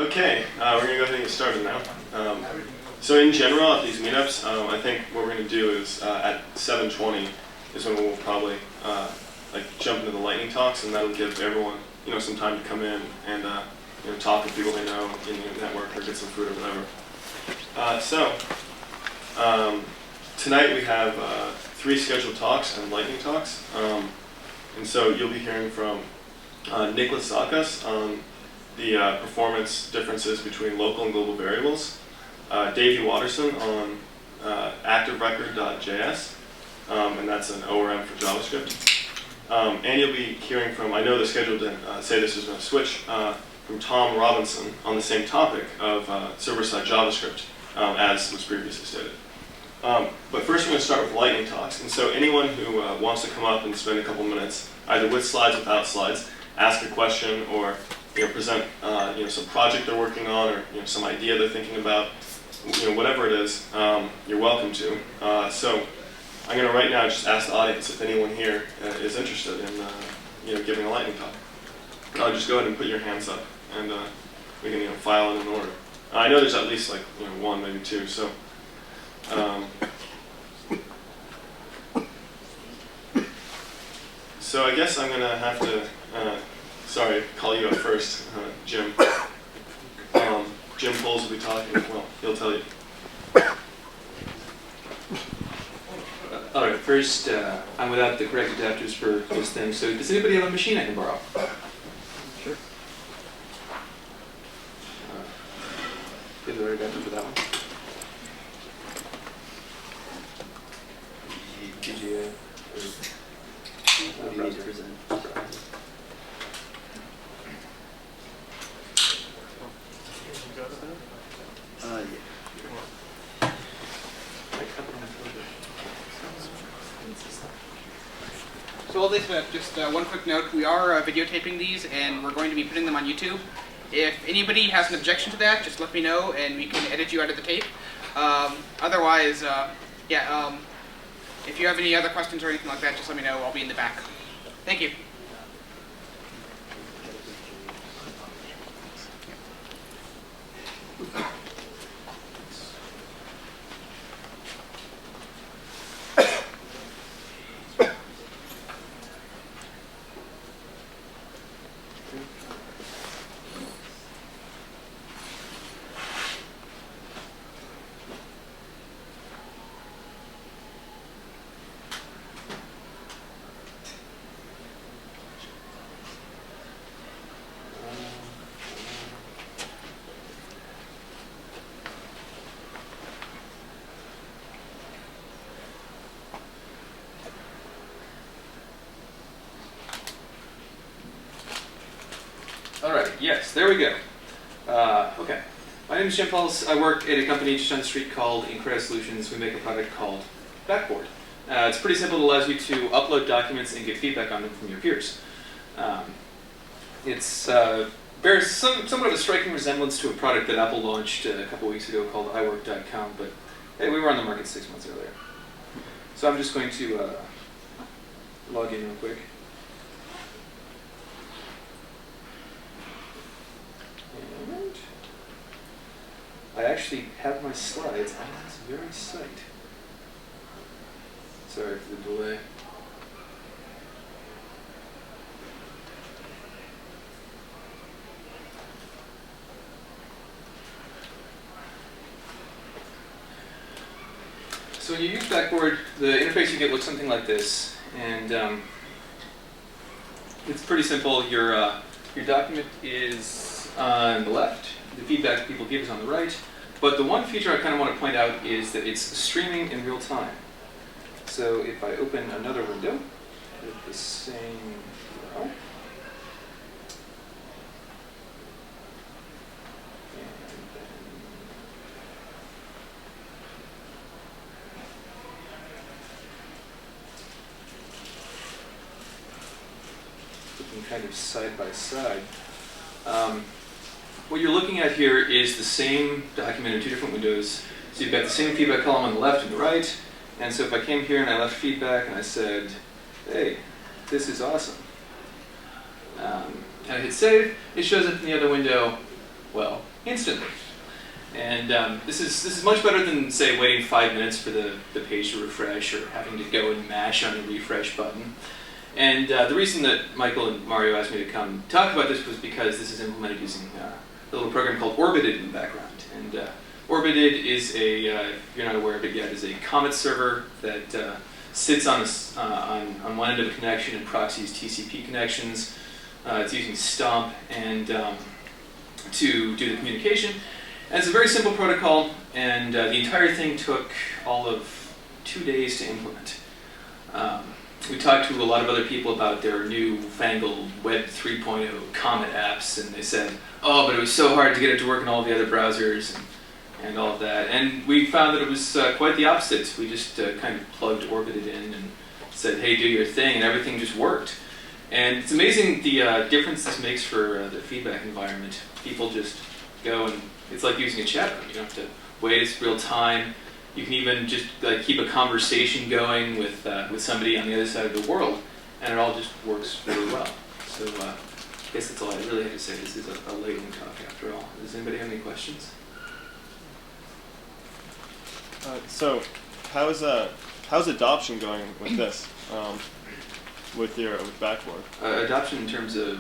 Okay, we're going to go ahead and get started now. So in general, at these meetups, I think what we're going to do is at 7:20 is when we'll probably jump into the lightning talks, and that'll give everyone some time to come in and talk with people they know in the network or get some food or whatever. Tonight we have 3 scheduled talks and lightning talks, and so you'll be hearing from Nicholas Zakas on the performance differences between local and global variables, Davey Waterson on ActiveRecord.js, and that's an ORM for JavaScript. And you'll be hearing from, I know the schedule didn't say this was going to switch, from Tom Robinson on the same topic of server-side JavaScript, as was previously stated. But first we're going to start with lightning talks. And so anyone who wants to come up and spend a couple minutes, either with slides, without slides, ask a question or present some project they're working on or some idea they're thinking about, whatever it is, you're welcome to. So I'm going to right now just ask the audience if anyone here is interested in giving a lightning talk. Just go ahead and put your hands up, and we can file it in order. I know there's at least 1, maybe 2. So. So I guess I'm going to have to, call you up first, Jim. Jim Poles will be talking. Well, he'll tell you. All right, first, I'm without the correct adapters for this thing, so does anybody have a machine I can borrow? Sure. Get the right adapter for that one. Did you, what do you need to present? Yeah. So all this, just one quick note, we are videotaping these and we're going to be putting them on YouTube. If anybody has an objection to that, just let me know and we can edit you out of the tape. Otherwise, if you have any other questions or anything like that, just let me know. I'll be in the back. Thank you. All right, yes, there we go. Okay, my name is Jim Pauls. I work at a company just down the street called Incredible Solutions. We make a product called Backboard. It's pretty simple. It allows you to upload documents and get feedback on them from your peers. It's bears somewhat of a striking resemblance to a product that Apple launched a couple weeks ago called iWork.com, but hey, we were on the market 6 months earlier. So I'm just going to log in real quick. And I actually have my slides on this very site. Sorry for the delay. So when you use Backboard, the interface you get looks something like this, and it's pretty simple. Your document is on the left. The feedback people give is on the right. But the one feature I kind of want to point out is that it's streaming in real time. So if I open another window with the same URL, looking kind of side by side. What you're looking at here is the same document in 2 different windows. So you've got the same feedback column on the left and the right. And so if I came here and I left feedback and I said, hey, this is awesome, and I hit save, it shows up in the other window, well, instantly. And this is much better than, say, waiting 5 minutes for the page to refresh or having to go and mash on the refresh button. And the reason that Michael and Mario asked me to come talk about this was because this is implemented using a little program called Orbited in the background. And Orbited is if you're not aware of it yet, is a Comet server that sits on one end of a connection and proxies TCP connections. It's using Stomp and to do the communication. And it's a very simple protocol, and the entire thing took all of 2 days to implement. We talked to a lot of other people about their new fangled Web 3.0 Comet apps, and they said, oh, but it was so hard to get it to work in all the other browsers and all of that. And we found that it was quite the opposite. We just kind of plugged Orbited in and said, hey, do your thing, and everything just worked. And it's amazing the difference this makes for the feedback environment. People just go and it's like using a chat room. You don't have to wait, it's real time. You can even just keep a conversation going with somebody on the other side of the world, and it all just works really well. So I guess that's all I really have to say. This is a lightning talk after all. Does anybody have any questions? So how's adoption going with this, with Backboard? Adoption in terms of?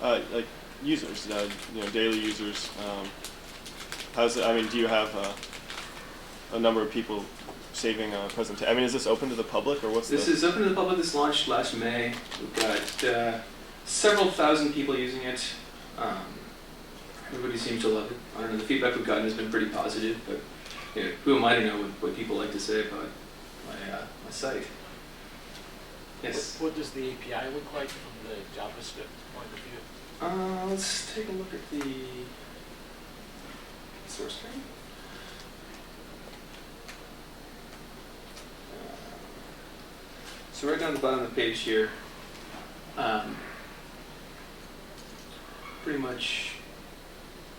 Like users, daily users. How's it? I mean, do you have a number of people saving a presentation? I mean, is this open to the public, or what's this? This is open to the public. This launched last May. We've got several thousand people using it. Everybody seems to love it. I don't know. The feedback we've gotten has been pretty positive, but who am I to know what people like to say about my site? Yes. What does the API look like from the JavaScript point of view? Let's take a look at the source code. So right down the bottom of the page here, pretty much,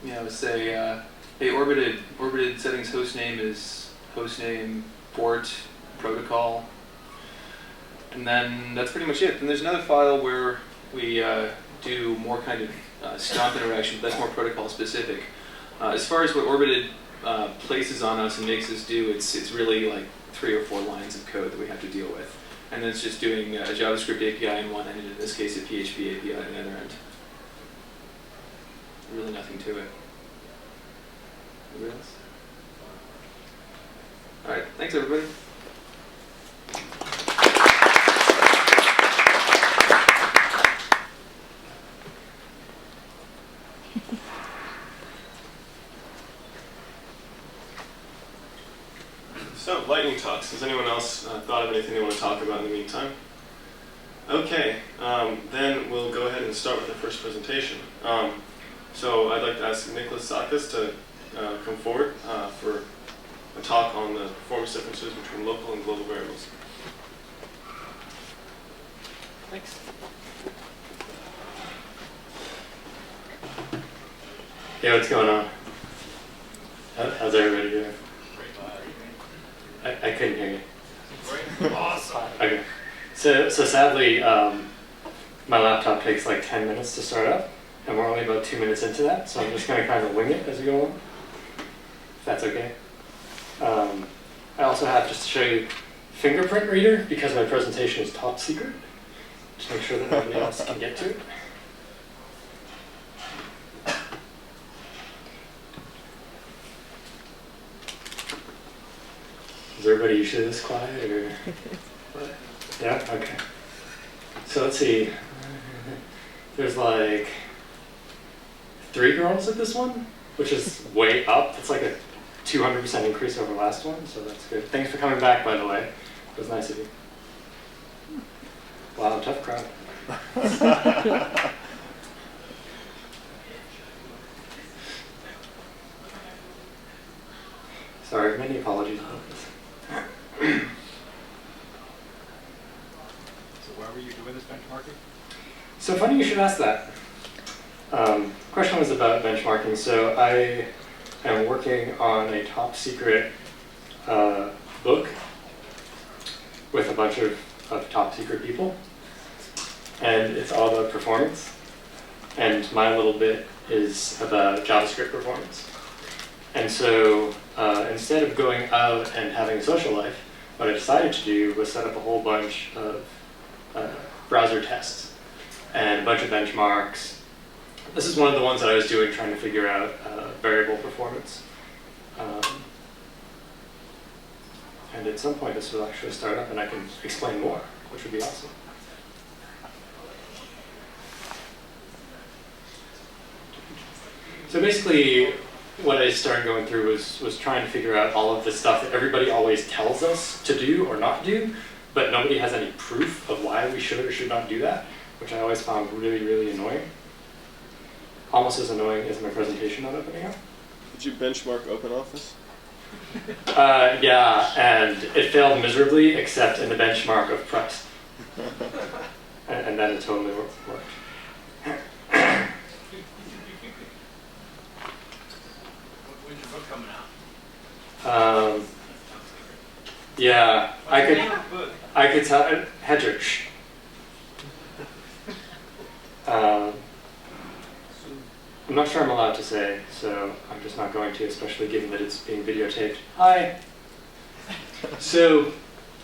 I would say, hey, Orbited settings hostname is hostname, port, protocol, and then that's pretty much it. And there's another file where we do more kind of Stomp interaction, but that's more protocol specific. As far as what Orbited places on us and makes us do, it's really like 3 or 4 lines of code that we have to deal with. And then it's just doing a JavaScript API on one end, and in this case a PHP API on the other end. Really nothing to it. Anybody else? All right, thanks everybody. So, lightning talks. Has anyone else thought of anything they want to talk about in the meantime? Okay, then we'll go ahead and start with the first presentation. So I'd like to ask Nicholas Zakas to come forward for a talk on the performance differences between local and global variables. Thanks. Hey, what's going on? How's everybody doing? I couldn't hear you. Awesome. Okay. So sadly, my laptop takes like 10 minutes to start up, and we're only about 2 minutes into that, so I'm just going to kind of wing it as we go on, if that's okay. I also have just to show you fingerprint reader, because my presentation is top secret. Just make sure that nobody else can get to it. Is everybody usually this quiet, or what? Yeah? Okay. So let's see. There's like 3 girls at this one, which is way up. It's like a 200% increase over last one, so that's good. Thanks for coming back, by the way. It was nice of you. Wow, tough crowd. Sorry, many apologies about this. So why were you doing this benchmarking? So funny you should ask that. Question was about benchmarking. So I am working on a top secret book with a bunch of top secret people. And it's all about performance. And my little bit is about JavaScript performance. And so instead of going out and having a social life, what I decided to do was set up a whole bunch of browser tests and a bunch of benchmarks. This is one of the ones that I was doing, trying to figure out variable performance. And at some point this will actually start up and I can explain more, which would be awesome. So basically, what I started going through was trying to figure out all of the stuff that everybody always tells us to do or not do, but nobody has any proof of why we should or should not do that, which I always found really, really annoying. Almost as annoying as my presentation not opening up. Did you benchmark OpenOffice? Yeah, and it failed miserably, except in the benchmark of price. And then it totally worked. When's your book coming out? Yeah, I could tell Hedrich. I'm not sure I'm allowed to say, so I'm just not going to, especially given that it's being videotaped. Hi. So,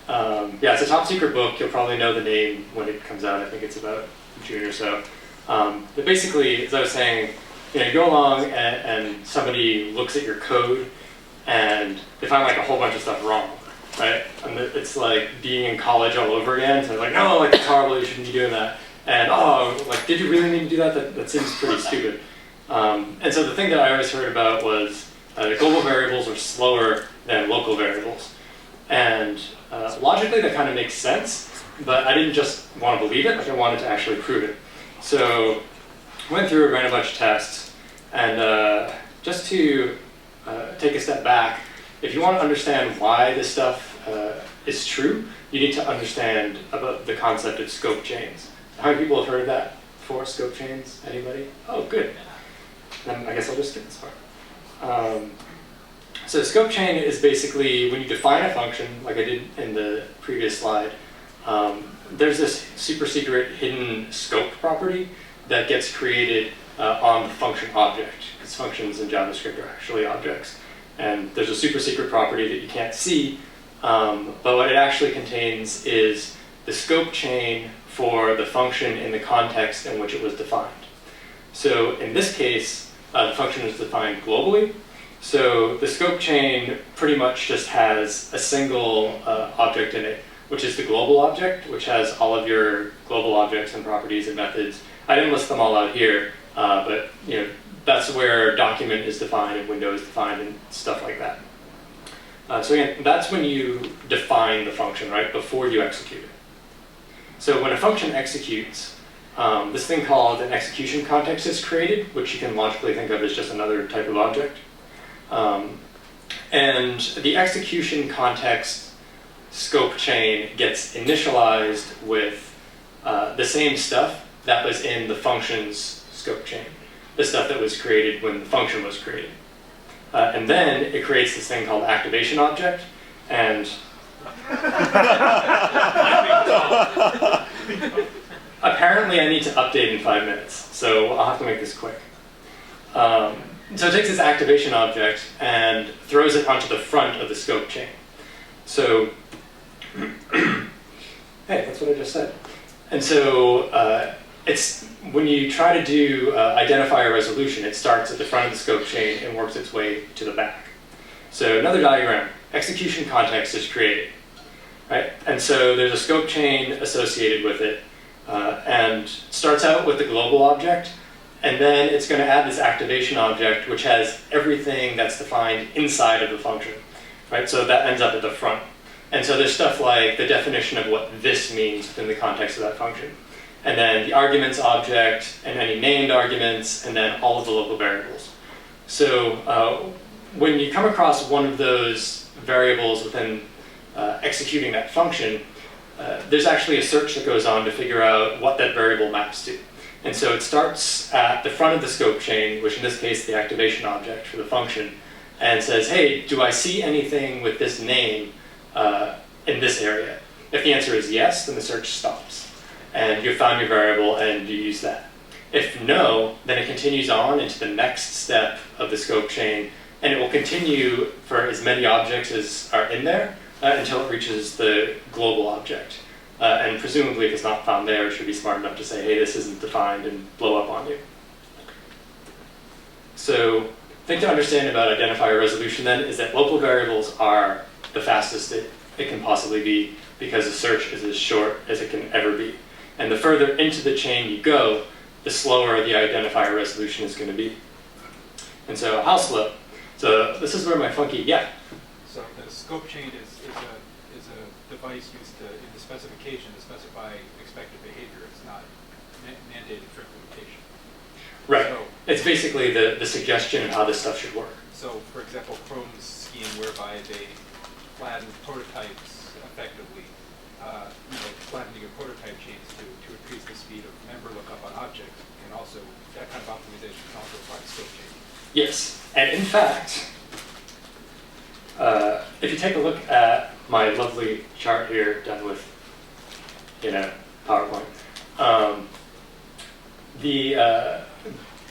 yeah, it's a top secret book. You'll probably know the name when it comes out. I think it's about June or so. But basically, as I was saying, you go along and somebody looks at your code and they find like a whole bunch of stuff wrong, right? And it's like being in college all over again. So they're like, no, like it's horrible. You shouldn't be doing that. And oh, like, did you really need to do that? That seems pretty stupid. And so the thing that I always heard about was global variables are slower than local variables. And logically that kind of makes sense, but I didn't just want to believe it, like I wanted to actually prove it. So I went through, ran a bunch of tests, and just to take a step back, if you want to understand why this stuff is true, you need to understand about the concept of scope chains. How many people have heard of that before, scope chains? Anybody? Oh, good. Then I guess I'll just skip this part. So scope chain is basically when you define a function, like I did in the previous slide, there's this super secret hidden scope property that gets created on the function object, because functions in JavaScript are actually objects. And there's a super secret property that you can't see, but what it actually contains is the scope chain for the function in the context in which it was defined. So in this case, the function is defined globally. So the scope chain pretty much just has a single object in it, which is the global object, which has all of your global objects and properties and methods. I didn't list them all out here, but that's where document is defined and window is defined and stuff like that. So again, that's when you define the function, right, before you execute it. So when a function executes, this thing called an execution context is created, which you can logically think of as just another type of object. And the execution context scope chain gets initialized with the same stuff that was in the function's scope chain, the stuff that was created when the function was created. And then it creates this thing called activation object, and apparently I need to update in 5 minutes, so I'll have to make this quick. So it takes this activation object and throws it onto the front of the scope chain. So, hey, that's what I just said. And so it's when you try to do identifier resolution, it starts at the front of the scope chain and works its way to the back. So another diagram, execution context is created, right? And so there's a scope chain associated with it, and starts out with the global object, and then it's going to add this activation object, which has everything that's defined inside of the function, right? So that ends up at the front. And so there's stuff like the definition of what this means within the context of that function. And then the arguments object, and any named arguments, and then all of the local variables. So when you come across one of those variables within executing that function, there's actually a search that goes on to figure out what that variable maps to. And so it starts at the front of the scope chain, which in this case the activation object for the function, and says, hey, do I see anything with this name in this area? If the answer is yes, then the search stops. And you've found your variable and you use that. If no, then it continues on into the next step of the scope chain, and it will continue for as many objects as are in there until it reaches the global object. And presumably, if it's not found there, it should be smart enough to say, hey, this isn't defined, and blow up on you. So the thing to understand about identifier resolution then is that local variables are the fastest it can possibly be, because a search is as short as it can ever be. And the further into the chain you go, the slower the identifier resolution is going to be. And so how slow? So this is where my funky, yeah? So the scope chain is a device used in the specification to specify expected behavior. It's not mandated for implementation. Right. So, it's basically the suggestion of how this stuff should work. So for example, Chrome's scheme whereby they flatten prototypes effectively, flattening your prototype chains to increase the speed of member lookup on objects can also, that kind of optimization can also apply to scope chain. Yes, and in fact, if you take a look at my lovely chart here done with, PowerPoint,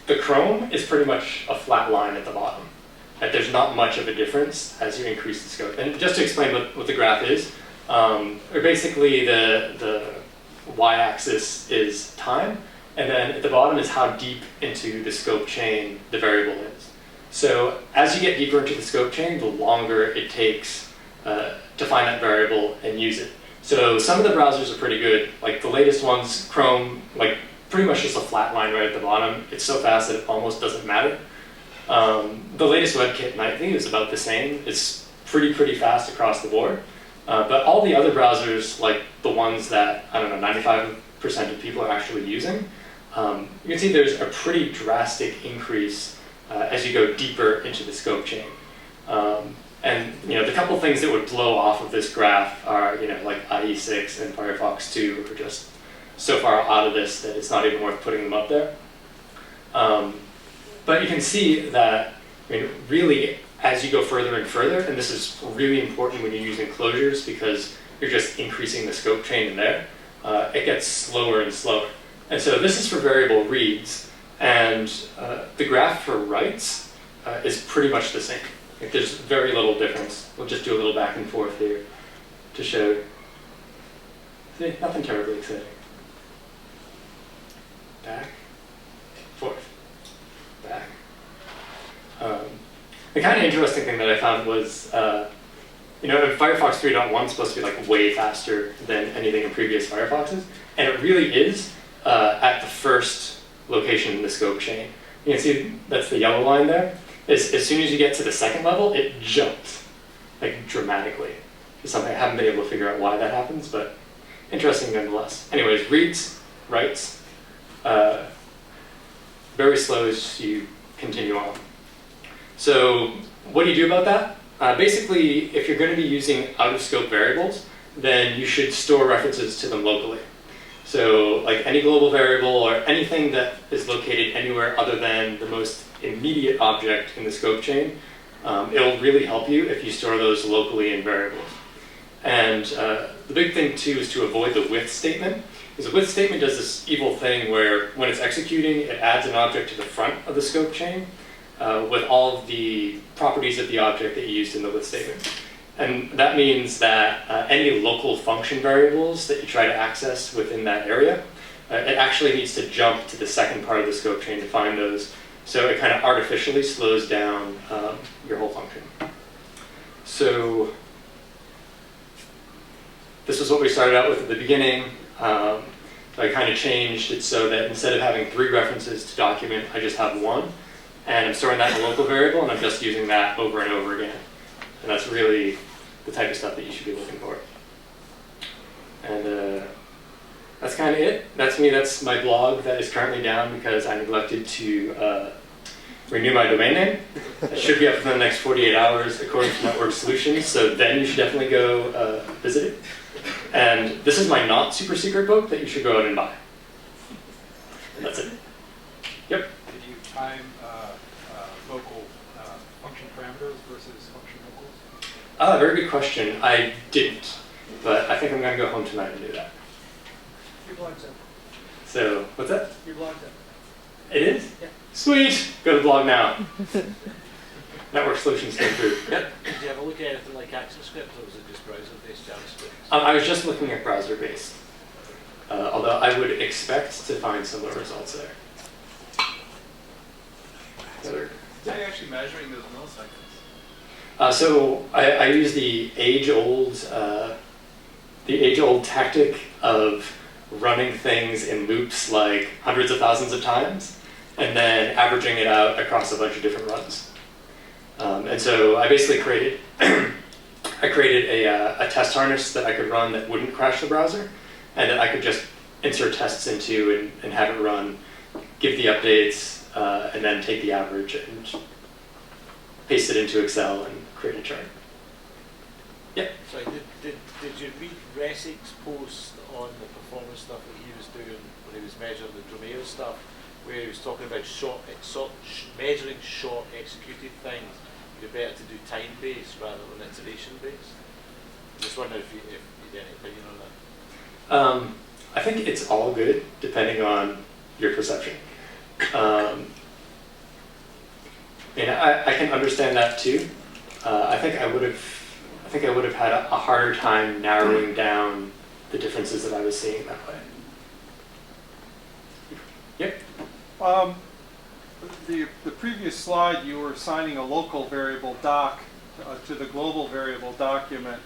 the Chrome is pretty much a flat line at the bottom. Like, there's not much of a difference as you increase the scope. And just to explain what the graph is, basically the y-axis is time, and then at the bottom is how deep into the scope chain the variable is. So as you get deeper into the scope chain, the longer it takes to find that variable and use it. So some of the browsers are pretty good. Like the latest ones, Chrome, like pretty much just a flat line right at the bottom. It's so fast that it almost doesn't matter. The latest WebKit nightly is about the same. It's pretty fast across the board. But all the other browsers, like the ones that, 95% of people are actually using, you can see there's a pretty drastic increase as you go deeper into the scope chain. And the couple things that would blow off of this graph are, like IE6 and Firefox 2 are just so far out of this that it's not even worth putting them up there. But you can see that, really, as you go further and further, and this is really important when you're using closures because you're just increasing the scope chain in there, it gets slower and slower. And so this is for variable reads, and the graph for writes is pretty much the same. Like, there's very little difference. We'll just do a little back and forth here to show. See, nothing terribly exciting. Back, forth, back. The kind of interesting thing that I found was, Firefox 3.1 is supposed to be like way faster than anything in previous Firefoxes, and it really is at the first location in the scope chain. You can see that's the yellow line there. As soon as you get to the second level, it jumps, like dramatically. It's something I haven't been able to figure out why that happens, but interesting nonetheless. Anyways, reads, writes, very slow as you continue on. So what do you do about that? Basically, if you're going to be using out-of-scope variables, then you should store references to them locally. So like any global variable or anything that is located anywhere other than the most immediate object in the scope chain, it'll really help you if you store those locally in variables. And the big thing too is to avoid the with statement. Because the with statement does this evil thing where when it's executing, it adds an object to the front of the scope chain with all of the properties of the object that you used in the with statement. And that means that any local function variables that you try to access within that area, it actually needs to jump to the second part of the scope chain to find those. So it kind of artificially slows down your whole function. So this was what we started out with at the beginning. So I kind of changed it so that instead of having 3 references to document, I just have 1. And I'm storing that in a local variable, and I'm just using that over and over again. And that's really the type of stuff that you should be looking for. And that's kind of it. That's me. That's my blog that is currently down because I neglected to renew my domain name. It should be up within the next 48 hours according to Network Solutions, so then you should definitely go visit it. And this is my not super secret book that you should go out and buy. And that's it. Yep. Did you time local function parameters versus function locals? Very good question. I didn't, but I think I'm going to go home tonight and do that. Your blog's up. So, what's that? Your blog's up. It is? Yeah. Sweet! Go to the blog now. Network solutions came through. Yep. Did you ever look at anything like ActiveRecord, or was it just browser-based JavaScript? I was just looking at browser-based, although I would expect to find similar results there. How are you actually measuring those milliseconds? So I use the age-old tactic of running things in loops like hundreds of thousands of times, and then averaging it out across a bunch of different runs. And so I basically created a test harness that I could run that wouldn't crash the browser, and that I could just insert tests into and have it run, give the updates, and then take the average and paste it into Excel and create a chart. Yeah. So did you read Resik's post on the performance stuff that he was doing when he was measuring the Dromeo stuff, where he was talking about measuring short executed things? It'd be better to do time-based rather than iteration-based. I just wonder if you had any opinion on that. I think it's all good depending on your perception. And I can understand that too. I think I would have had a harder time narrowing down the differences that I was seeing that way. Yep. The previous slide, you were assigning a local variable doc to the global variable document.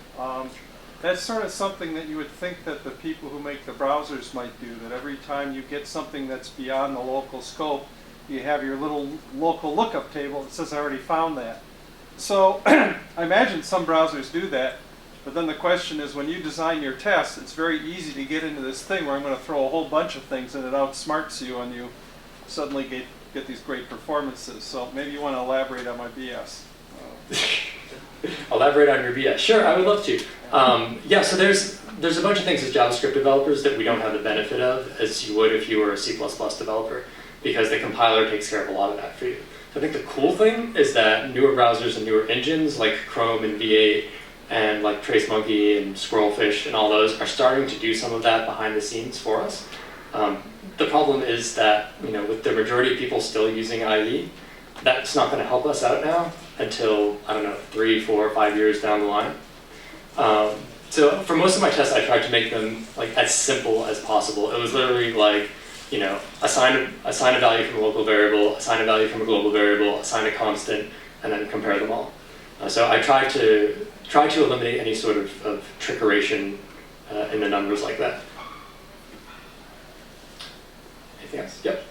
That's sort of something that you would think that the people who make the browsers might do, that every time you get something that's beyond the local scope, you have your little local lookup table that says I already found that. So I imagine some browsers do that, but then the question is, when you design your test, it's very easy to get into this thing where I'm going to throw a whole bunch of things and it outsmarts you and you suddenly get these great performances. So maybe you want to elaborate on my BS. Elaborate on your BS. Sure, I would love to. Yeah, so there's a bunch of things as JavaScript developers that we don't have the benefit of as you would if you were a C++ developer, because the compiler takes care of a lot of that for you. So I think the cool thing is that newer browsers and newer engines like Chrome and V8 and like TraceMonkey and Squirrelfish and all those are starting to do some of that behind the scenes for us. The problem is that, with the majority of people still using IE, that's not going to help us out now until, 3, 4, 5 years down the line. So for most of my tests, I tried to make them as simple as possible. It was literally assign a value from a local variable, assign a value from a global variable, assign a constant, and then compare them all. So I tried to eliminate any sort of trickeration in the numbers like that. Anything else? Yep.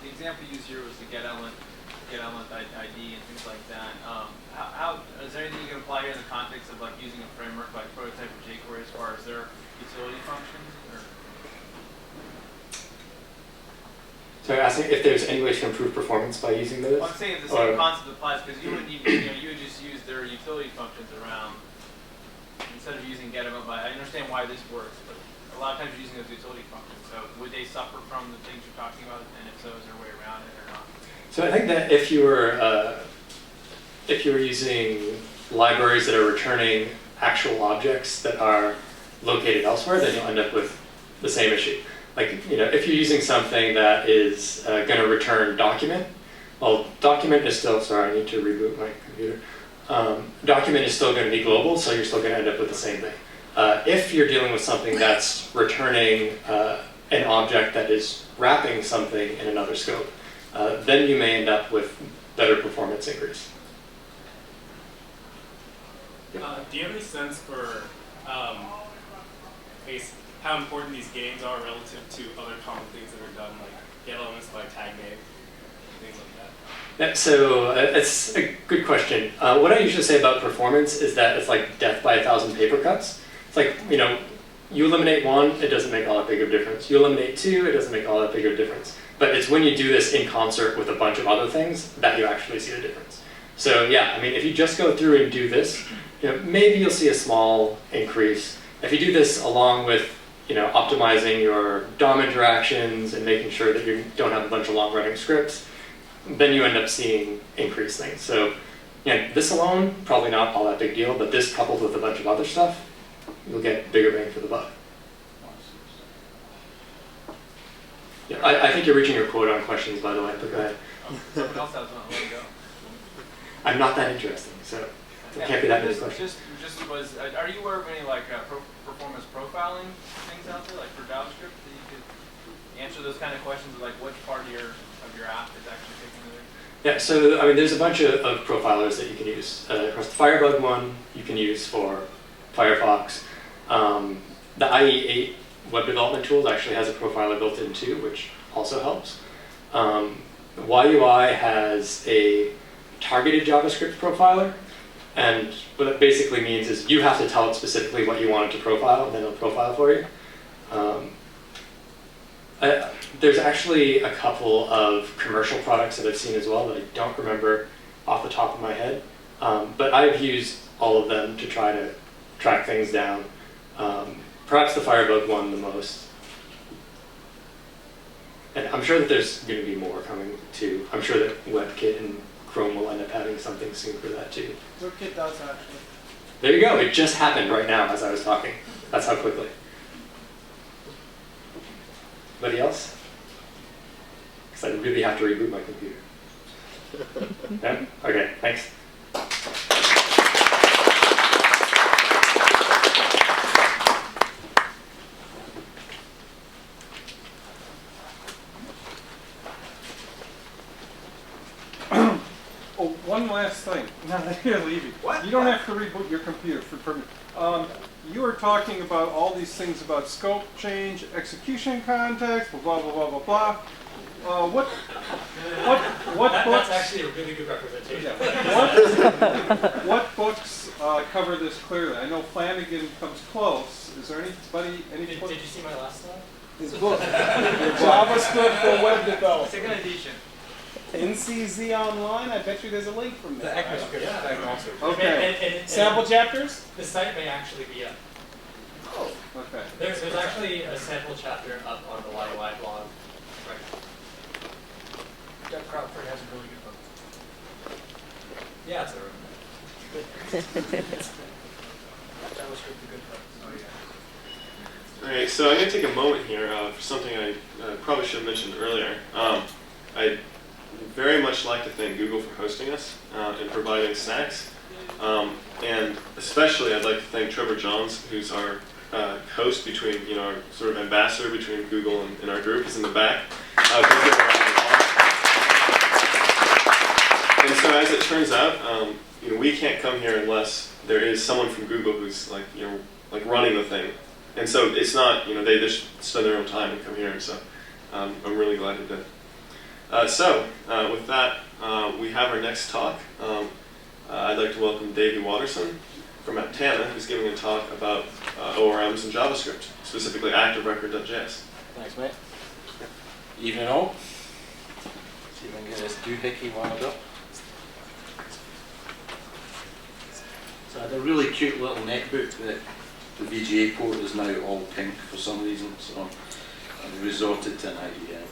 The example used here was the get element ID and things like that. How is there anything you can apply here in the context of using a framework like Prototype or jQuery as far as their utility functions? So you're asking if there's any way to improve performance by using those? Well, I'm saying if the same concept applies, because you would just use their utility functions around instead of using get element by. I understand why this works, but a lot of times you're using those utility functions. So would they suffer from the things you're talking about? And if so, is there a way around it or not? So I think that if you were using libraries that are returning actual objects that are located elsewhere, then you'll end up with the same issue. If you're using something that is going to return document, well, document is still, sorry, I need to reboot my computer. Document is still going to be global, so you're still going to end up with the same thing. If you're dealing with something that's returning an object that is wrapping something in another scope, then you may end up with better performance increase. Do you have any sense for how important these games are relative to other common things that are done, like get elements by tag name, things like that? Yeah, so it's a good question. What I usually say about performance is that it's like death by 1,000 paper cuts. It's like, you eliminate one, it doesn't make all that big of a difference. You eliminate two, it doesn't make all that big of a difference. But it's when you do this in concert with a bunch of other things that you actually see the difference. So yeah, if you just go through and do this, maybe you'll see a small increase. If you do this along with optimizing your DOM interactions and making sure that you don't have a bunch of long-running scripts, then you end up seeing increased things. So this alone, probably not all that big deal, but this coupled with a bunch of other stuff, you'll get bigger bang for the buck. Yeah. I think you're reaching your quota on questions, by the way, but go ahead. Someone else has one. Let it go. I'm not that interesting, so there can't be that many questions. Are you aware of any like performance profiling things out there, like for JavaScript, that you could answer those kind of questions, like which part of your app is actually taking the Yeah, so I mean, there's a bunch of profilers that you can use. Of course, the Firebug one you can use for Firefox. The IE8 web development tools actually has a profiler built in too, which also helps. YUI has a targeted JavaScript profiler, and what it basically means is you have to tell it specifically what you want it to profile, and then it'll profile for you. There's actually a couple of commercial products that I've seen as well that I don't remember off the top of my head, but I've used all of them to try to track things down. Perhaps the Firebug one the most. And I'm sure that there's going to be more coming too. I'm sure that WebKit and Chrome will end up having something soon for that too. WebKit does actually. There you go. It just happened right now as I was talking. That's how quickly. Anybody else? Because I really have to reboot my computer. Yeah? Okay, thanks. Oh, one last thing. Now that you're leaving. What? You don't have to reboot your computer for permit. You were talking about all these things about scope change, execution context, blah blah blah blah blah. What books? That's actually a really good representation. Yeah. What books cover this clearly? I know Flanagan comes close. Is there anybody? Did you see my last slide? His book, JavaScript for Web Development. Second edition. NCZ Online, I bet you there's a link from The there. ECMAScript tag also. Okay. And Sample chapters? the site may actually be up. Oh. Okay. There's actually a sample chapter up on the YUI blog. Right. Jeff Crawford has a really good book. Yeah, it's a JavaScript the good book. Oh yeah. All right, so I'm going to take a moment here for something I probably should have mentioned earlier. I'd very much like to thank Google for hosting us and providing snacks. And especially I'd like to thank Trevor Johns, who's our host between, our sort of ambassador between Google and our group. He's in the back. And so as it turns out, we can't come here unless there is someone from Google who's like running the thing. And so it's not, they just spend their own time and come here. And so I'm really glad he did. With that, we have our next talk. I'd like to welcome Davey Waterson from Aptana, who's giving a talk about ORMs and JavaScript, specifically ActiveRecord.js. Thanks, mate. Evening all. See if I can get this doohickey wound up. So I had a really cute little netbook that the VGA port is now all pink for some reason, so I resorted to an IDM.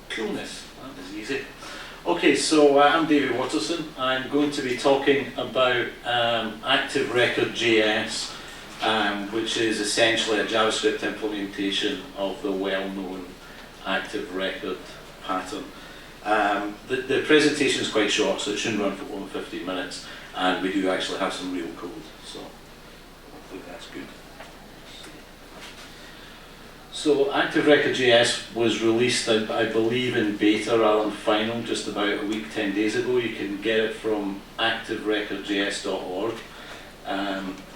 Coolness, that was easy. Okay, so I'm Davey Waterson. I'm going to be talking about ActiveRecord.js, which is essentially a JavaScript implementation of the well-known ActiveRecord pattern. The presentation is quite short, so it shouldn't run for more than 15 minutes, and we do actually have some real code, so hopefully that's good. So ActiveRecord.js was released, I believe, in beta rather than final just about a week, 10 days ago. You can get it from ActiveRecord.js.org.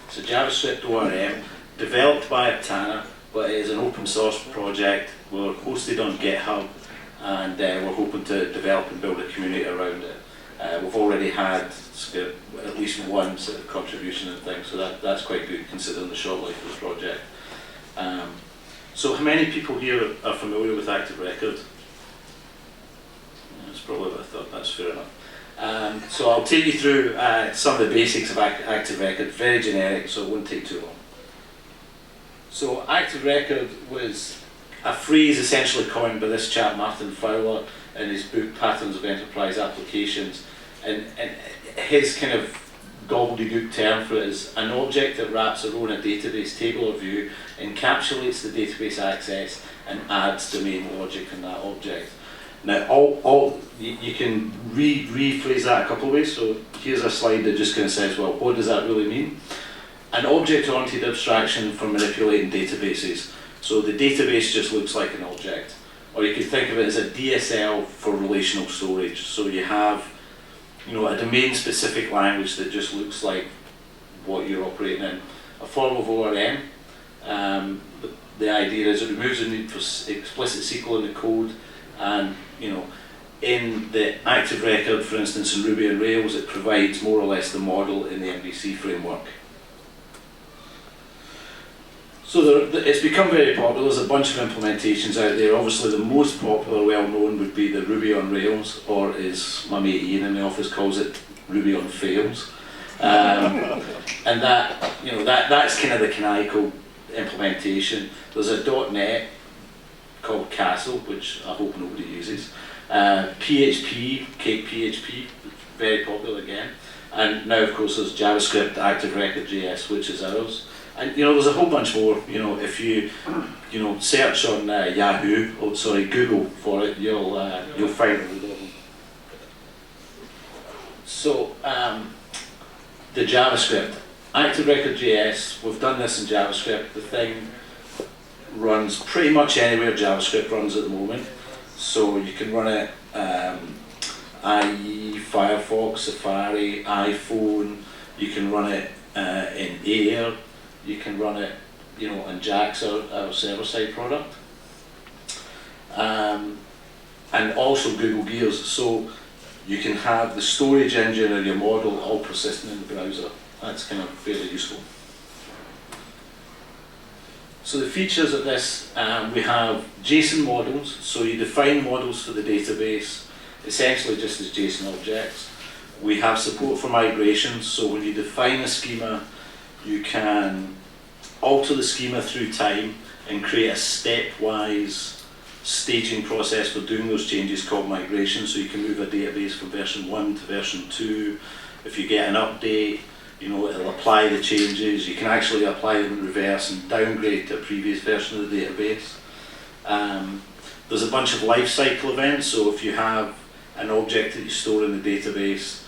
It's a JavaScript ORM developed by Aptana, but it is an open source project. We're hosted on GitHub, and we're hoping to develop and build a community around it. We've already had at least one sort of contribution and things, so that's quite good considering the short life of the project. So how many people here are familiar with ActiveRecord? That's probably what I thought, that's fair enough. So I'll take you through some of the basics of ActiveRecord, very generic, so it won't take too long. So ActiveRecord was a phrase essentially coined by this chap Martin Fowler in his book Patterns of Enterprise Applications, and his kind of gobbledygook term for it is an object that wraps around a database table or view, encapsulates the database access, and adds domain logic in that object. Now, you can rephrase that a couple of ways. So here's a slide that just kind of says, well, what does that really mean? An object-oriented abstraction for manipulating databases. So the database just looks like an object. Or you could think of it as a DSL for relational storage. So you have, you know, a domain-specific language that just looks like what you're operating in. A form of ORM. The idea is it removes the need for explicit SQL in the code, and you know, in the ActiveRecord, for instance, in Ruby on Rails, it provides more or less the model in the MVC framework. So it's become very popular. There's a bunch of implementations out there. Obviously, the most popular, well-known, would be the Ruby on Rails, or as my mate Ian in the office calls it, Ruby on Fails. And that, you know, that's kind of the canonical implementation. There's a .NET called Castle, which I hope nobody uses. PHP, Cake PHP, very popular again. And now, of course, there's JavaScript, ActiveRecord.js, which is ours. And you know, there's a whole bunch more. You know, if you search on Google for it, you'll find a lot of them. So the JavaScript, ActiveRecord.js. We've done this in JavaScript. The thing runs pretty much anywhere JavaScript runs at the moment. So you can run it IE, Firefox, Safari, iPhone. You can run it in Air. You can run it, you know, in Jack's, our server-side product, and also Google Gears. So you can have the storage engine or your model all persistent in the browser. That's kind of fairly useful. So the features of this, we have JSON models. So you define models for the database, essentially just as JSON objects. We have support for migrations. So when you define a schema, you can alter the schema through time and create a stepwise staging process for doing those changes called migration. So you can move a database from version 1 to version 2. If you get an update, you know, it'll apply the changes. You can actually apply them in reverse and downgrade to a previous version of the database. There's a bunch of lifecycle events. So if you have an object that you store in the database,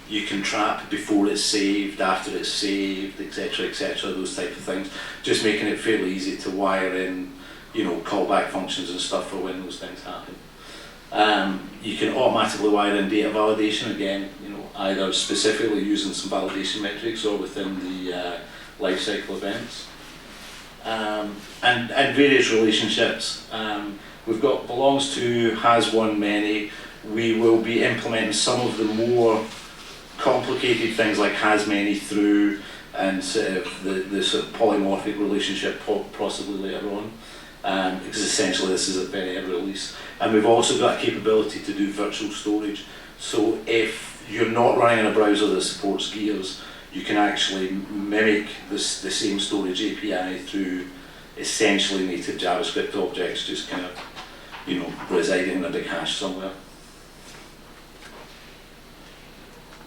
you can trap before it's saved, after it's saved, etc., those type of things. Just making it fairly easy to wire in, you know, callback functions and stuff for when those things happen. You can automatically wire in data validation, again, you know, either specifically using some validation metrics or within the lifecycle events. And various relationships. We've got belongs to, has one, many. We will be implementing some of the more complicated things like has many, through, and sort of the sort of polymorphic relationship possibly later on, because essentially this is a very early release. And we've also got a capability to do virtual storage. So if you're not running in a browser that supports Gears, you can actually mimic the same storage API through essentially native JavaScript objects, just kind of, you know, residing in a big hash somewhere.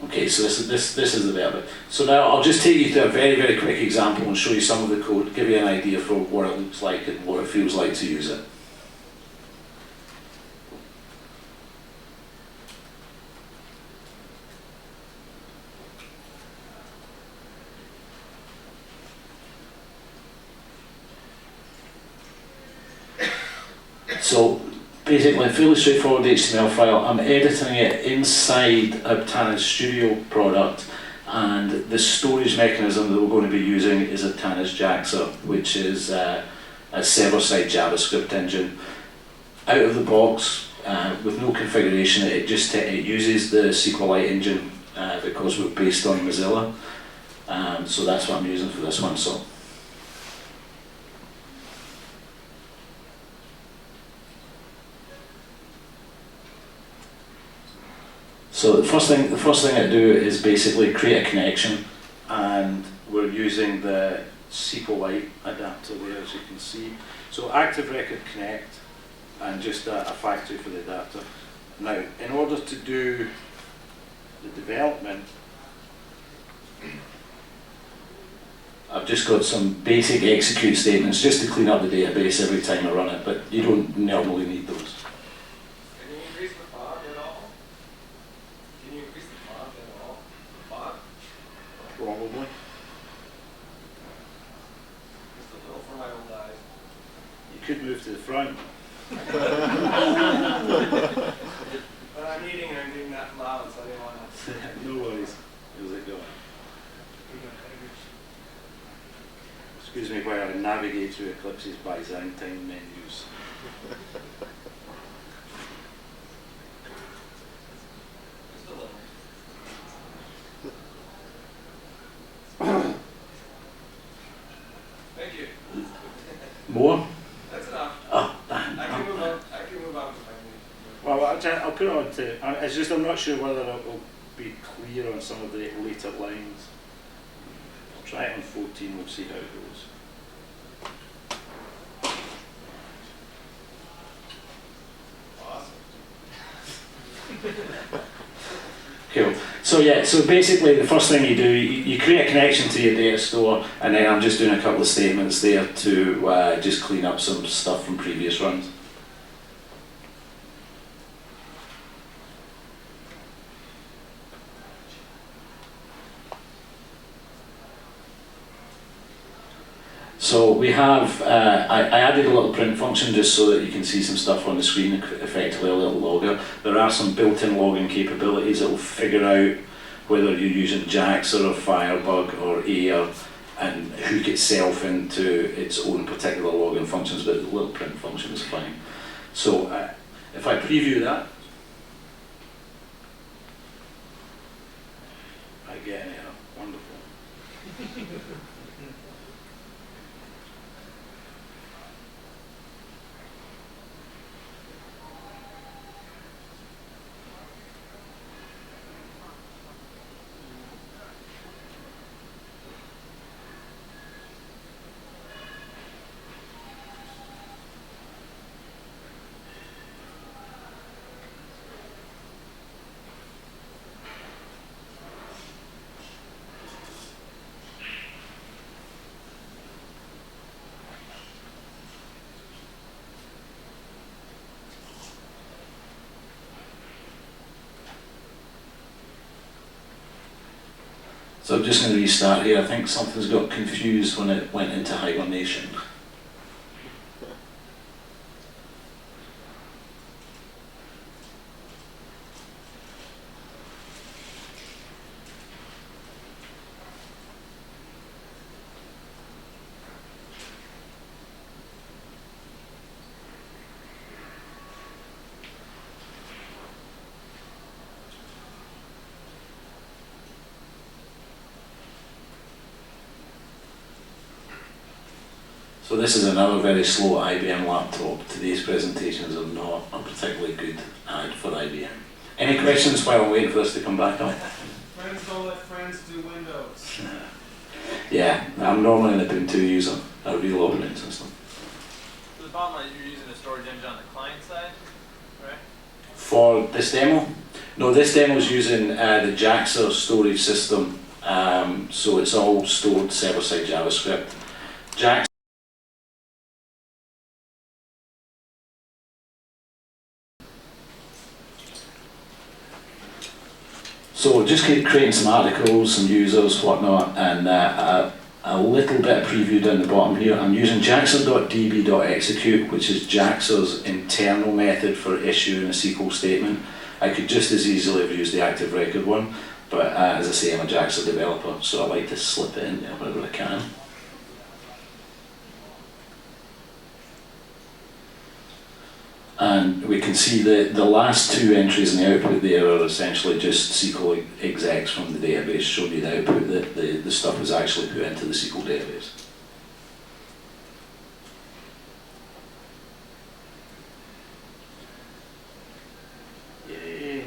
Okay, so this is the bit of it. So now I'll just take you to a very, very quick example and show you some of the code, give you an idea for what it looks like and what it feels like to use it. So basically a fairly straightforward HTML file. I'm editing it inside a Tannis Studio product, and the storage mechanism that we're going to be using is a Tannis Jaxa, which is a server-side JavaScript engine. Out of the box, with no configuration, it uses the SQLite engine because we're based on Mozilla. So that's what I'm using for this one. So the first thing I do is basically create a connection, and we're using the SQLite adapter there, as you can see. So ActiveRecord Connect, and just a factory for the adapter. Now, in order to do the development, I've just got some basic execute statements just to clean up the database every time I run it, but you don't normally need those. Can you increase the font at all? Can you increase the font at all? Font? Probably. Just a little for my old eyes. You could move to the front. But I'm eating that loud, so I didn't want to. No worries. How's it going? Excuse me while I navigate through Eclipse's Byzantine menus. Just a little. Thank you. More? That's enough. Oh, damn. I can move on. I can move on if I need. Well, I'll put it on to. It's just I'm not sure whether it will be clear on some of the later lines. I'll try it on 14. We'll see how it goes. Cool. So yeah, so basically the first thing you do, you create a connection to your data store, and then I'm just doing a couple of statements there to just clean up some stuff from previous runs. So we have, I added a little print function just so that you can see some stuff on the screen, effectively a little logger. There are some built-in logging capabilities that will figure out whether you're using Jax or Firebug or Air and hook itself into its own particular logging functions, but the little print function is fine. So if I preview that, I get an error. Wonderful. So I'm just going to restart here. I think something's got confused when it went into hibernation. So this is another very slow IBM laptop. Today's presentations are not a particularly good ad for IBM. Any questions while I'm waiting for this to come back on? Friends don't let friends do Windows. Yeah, I'm normally an Ubuntu user, a real operating system. So the bottom line is you're using a storage engine on the client side, right? For this demo? No, this demo is using the Jaxer storage system, so it's all stored server-side JavaScript. Jax So just creating some articles, some users, whatnot, and a little bit of preview down the bottom here. I'm using jaxer.db.execute, which is Jaxer's internal method for issuing a SQL statement. I could just as easily have used the ActiveRecord one, but as I say, I'm a Jaxer developer, so I like to slip it in there wherever I can. And we can see that the last two entries in the output there are essentially just SQL execs from the database showing you the output that the stuff was actually put into the SQL database. Yay.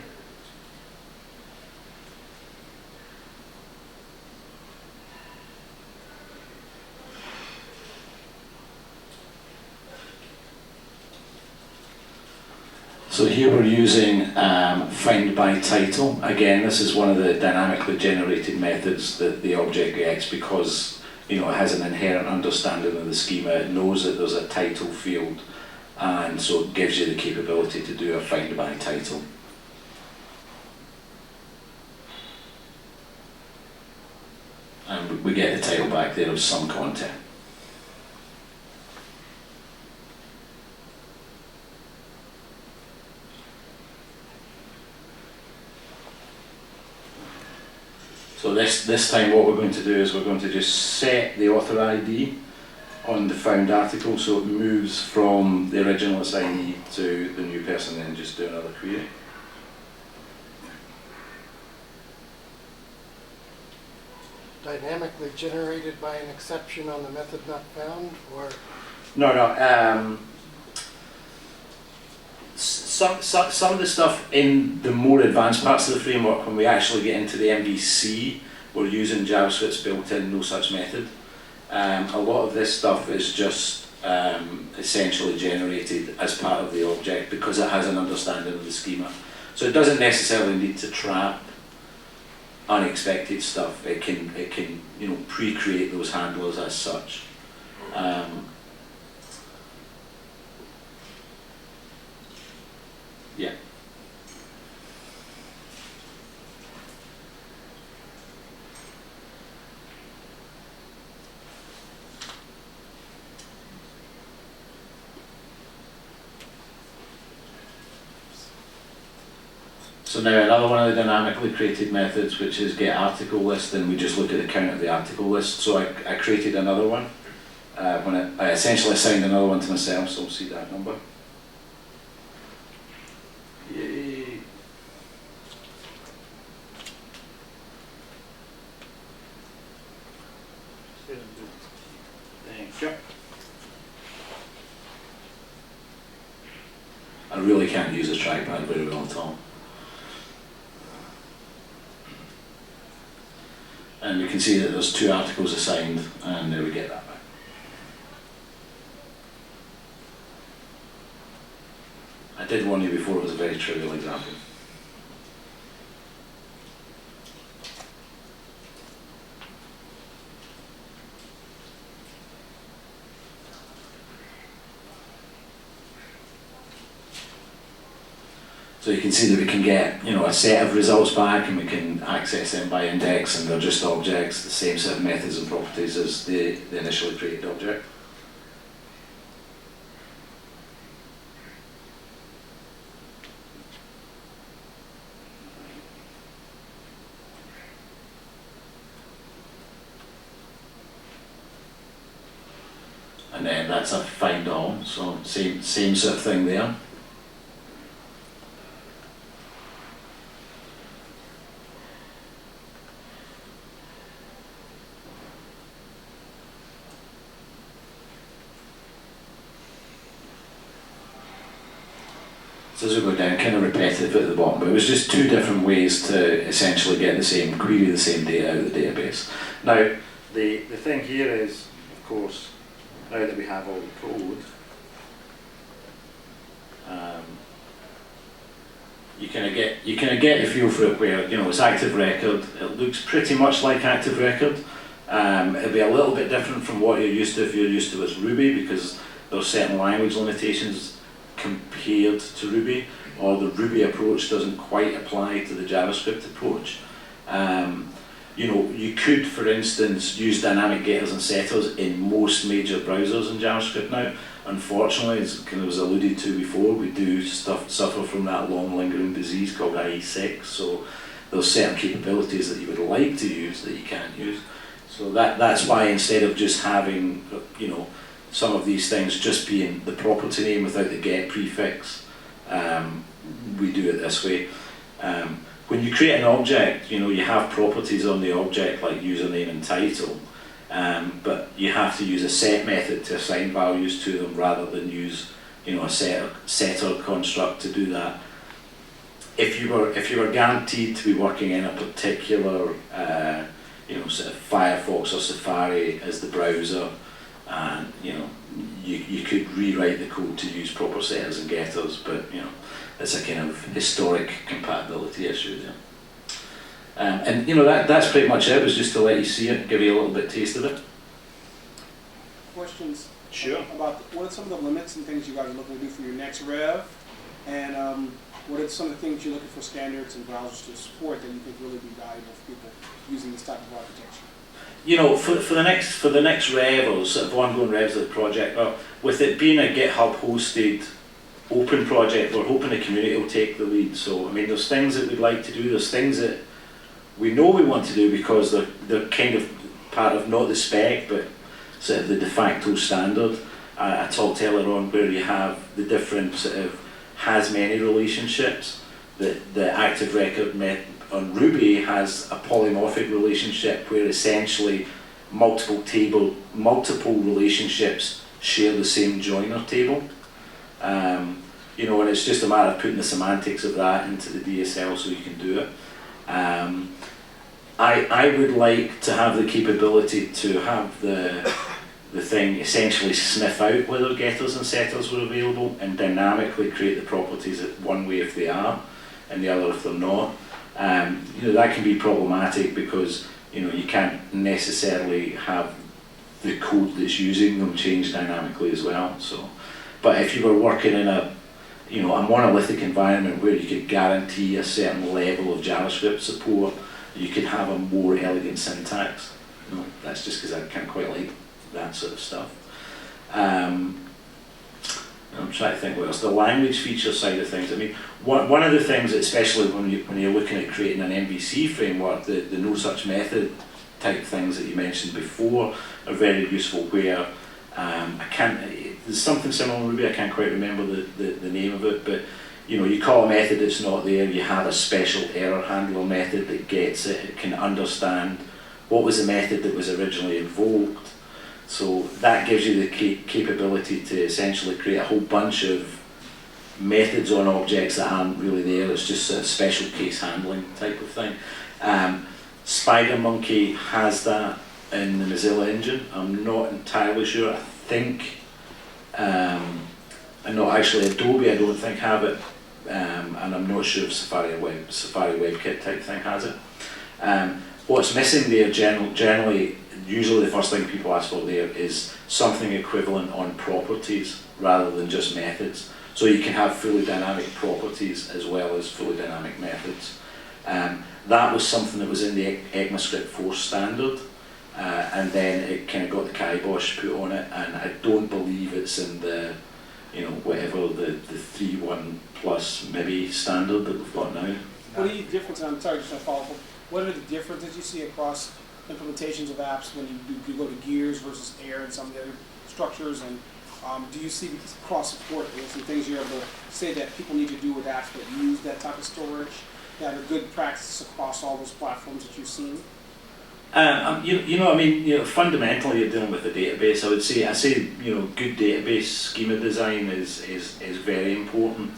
So here we're using find by title. Again, this is one of the dynamically generated methods that the object gets because it has an inherent understanding of the schema. It knows that there's a title field, and so it gives you the capability to do a find by title. And we get the title back there of some content. So this time what we're going to do is we're going to just set the author ID on the found article so it moves from the original assignee to the new person and just do another query. Dynamically generated by an exception on the method not found, or? No. Some of the stuff in the more advanced parts of the framework, when we actually get into the MVC, we're using JavaScript's built-in no such method. A lot of this stuff is just essentially generated as part of the object because it has an understanding of the schema. So it doesn't necessarily need to trap unexpected stuff. It can pre-create those handlers as such. Yeah. So now another one of the dynamically created methods, which is get article list, and we just look at the count of the article list. So I created another one. I essentially assigned another one to myself, so we'll see that number. Yay. Thank you. I really can't use a trackpad very well at all. And we can see that there's 2 articles assigned, and there we get that back. I did warn you before, it was a very trivial example. So you can see that we can get, a set of results back, and we can access them by index, and they're just objects, the same set of methods and properties as the initially created object. And then that's a find all, so same sort of thing there. So as we go down, kind of repetitive at the bottom, but it was just 2 different ways to essentially get query the same data out of the database. Now, the thing here is, of course, now that we have all the code, you kind of get the feel for it where, it's Active Record, it looks pretty much like Active Record. It'll be a little bit different from what you're used to if you're used to with Ruby, because there's certain language limitations compared to Ruby, or the Ruby approach doesn't quite apply to the JavaScript approach. You could, for instance, use dynamic getters and setters in most major browsers in JavaScript now. Unfortunately, as kind of was alluded to before, we do suffer from that long lingering disease called IE6, so there's certain capabilities that you would like to use that you can't use. So that's why instead of just having, some of these things just being the property name without the get prefix, we do it this way. When you create an object, you have properties on the object like username and title, but you have to use a set method to assign values to them rather than use a setter construct to do that. If you were guaranteed to be working in a particular sort of Firefox or Safari as the browser, and you could rewrite the code to use proper setters and getters, but you know, it's a kind of historic compatibility issue there. And you know, that's pretty much it. It was just to let you see it, give you a little bit taste of it. Questions Sure. about what are some of the limits and things you guys are looking to do for your next rev, and what are some of the things you're looking for standards and browsers to support that you think really be valuable for people using this type of architecture? You know, for the next rev or sort of ongoing revs of the project, well, with it being a GitHub hosted open project, we're hoping the community will take the lead. So I mean, there's things that we'd like to do, there's things that we know we want to do because they're kind of part of not the spec, but sort of the de facto standard. I talked earlier on where you have the different sort of has-many relationships. The ActiveRecord on Ruby has a polymorphic relationship where essentially multiple relationships share the same joiner table. You know, and it's just a matter of putting the semantics of that into the DSL so you can do it. I would like to have the capability to have the thing essentially sniff out whether getters and setters were available and dynamically create the properties one way if they are and the other if they're not. You know, that can be problematic because you know, you can't necessarily have the code that's using them change dynamically as well. So, but if you were working in a monolithic environment where you could guarantee a certain level of JavaScript support, you could have a more elegant syntax. You know, that's just because I can't quite like that sort of stuff. I'm trying to think what else. The language feature side of things. I mean, one of the things, especially when you're looking at creating an MVC framework, the no such method type things that you mentioned before are very useful. Where there's something similar in Ruby. I can't quite remember the name of it, but you know, you call a method that's not there. You have a special error handler method that gets it. It can understand what was the method that was originally invoked. So that gives you the capability to essentially create a whole bunch of methods on objects that aren't really there. It's just a special case handling type of thing. SpiderMonkey has that in the Mozilla engine. I'm not entirely sure. I think, and not actually Adobe, I don't think have it. And I'm not sure if Safari WebKit type thing has it. What's missing there generally, usually the first thing people ask for there is something equivalent on properties rather than just methods. So you can have fully dynamic properties as well as fully dynamic methods. That was something that was in the ECMAScript 4 standard, and then it kind of got the kibosh put on it, and I don't believe it's in the, you know, whatever the 3.1 plus maybe standard that we've got now. What are the differences? I'm sorry, just to follow up. What are the differences you see across implementations of apps when you go to Gears versus Air and some of the other structures? And do you see cross support? Are there some things you're able to say that people need to do with apps that use that type of storage that are good practices across all those platforms that you've seen? Fundamentally you're dealing with a database. I say, you know, good database schema design is very important.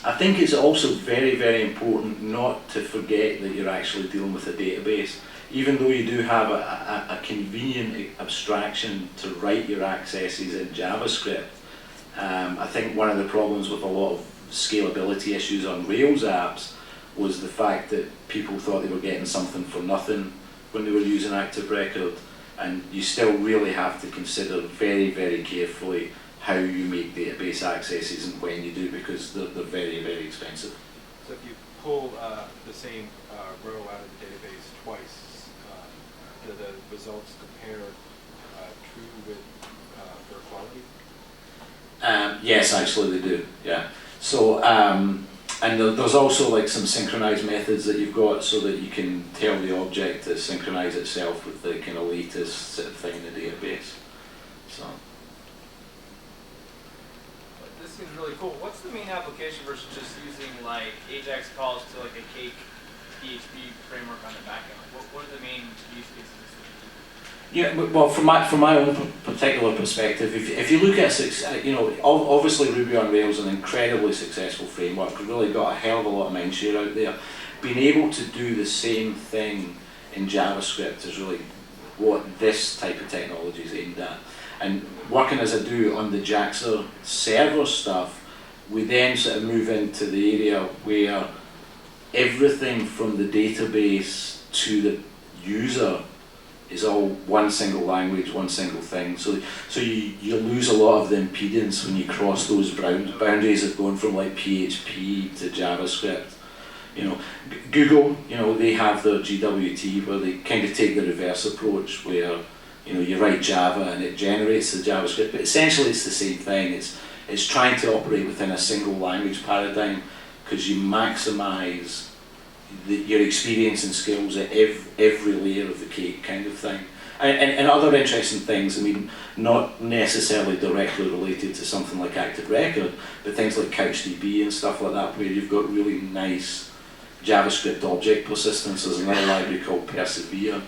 I think it's also very, very important not to forget that you're actually dealing with a database. Even though you do have a convenient abstraction to write your accesses in JavaScript, I think one of the problems with a lot of scalability issues on Rails apps was the fact that people thought they were getting something for nothing when they were using ActiveRecord, and you still really have to consider very, very carefully how you make database accesses and when you do, because they're very, very expensive. So if you pull the same row out of the database twice, do the results compare true with their quality? Yes, actually they do, yeah. So, and there's also like some synchronized methods that you've got so that you can tell the object to synchronize itself with the kind of latest sort of thing in the database. So. This seems really cool. What's the main application versus just using like Ajax calls to like a cake PHP framework on the back end? What are the main use cases? Yeah, well, from my own particular perspective, if you look at, you know, obviously Ruby on Rails is an incredibly successful framework. We've really got a hell of a lot of mindshare out there. Being able to do the same thing in JavaScript is really what this type of technology is aimed at. And working as I do on the Jaxer server stuff, we then sort of move into the area where everything from the database to the user is all one single language, one single thing. So you lose a lot of the impedance when you cross those boundaries of going from like PHP to JavaScript. You know, Google, you know, they have their GWT where they kind of take the reverse approach where, you know, you write Java and it generates the JavaScript, but essentially it's the same thing. It's trying to operate within a single language paradigm because you maximize your experience and skills at every layer of the cake kind of thing. And other interesting things, I mean, not necessarily directly related to something like ActiveRecord, but things like CouchDB and stuff like that, where you've got really nice JavaScript object persistence. There's another library called Persevere.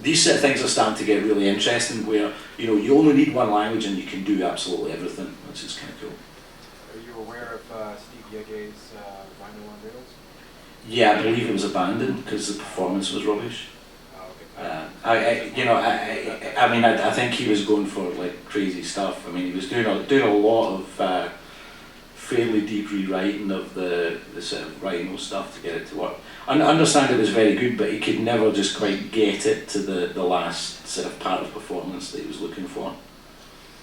These sort of things are starting to get really interesting where, you know, you only need one language and you can do absolutely everything, which is kind of cool. Are you aware of Steve Yeage's Rhino on Rails? Yeah, I believe it was abandoned because the performance was rubbish. Oh, okay. I think he was going for like crazy stuff. I mean, he was doing a lot of fairly deep rewriting of the sort of Rhino stuff to get it to work. I understand it was very good, but he could never just quite get it to the last sort of part of performance that he was looking for.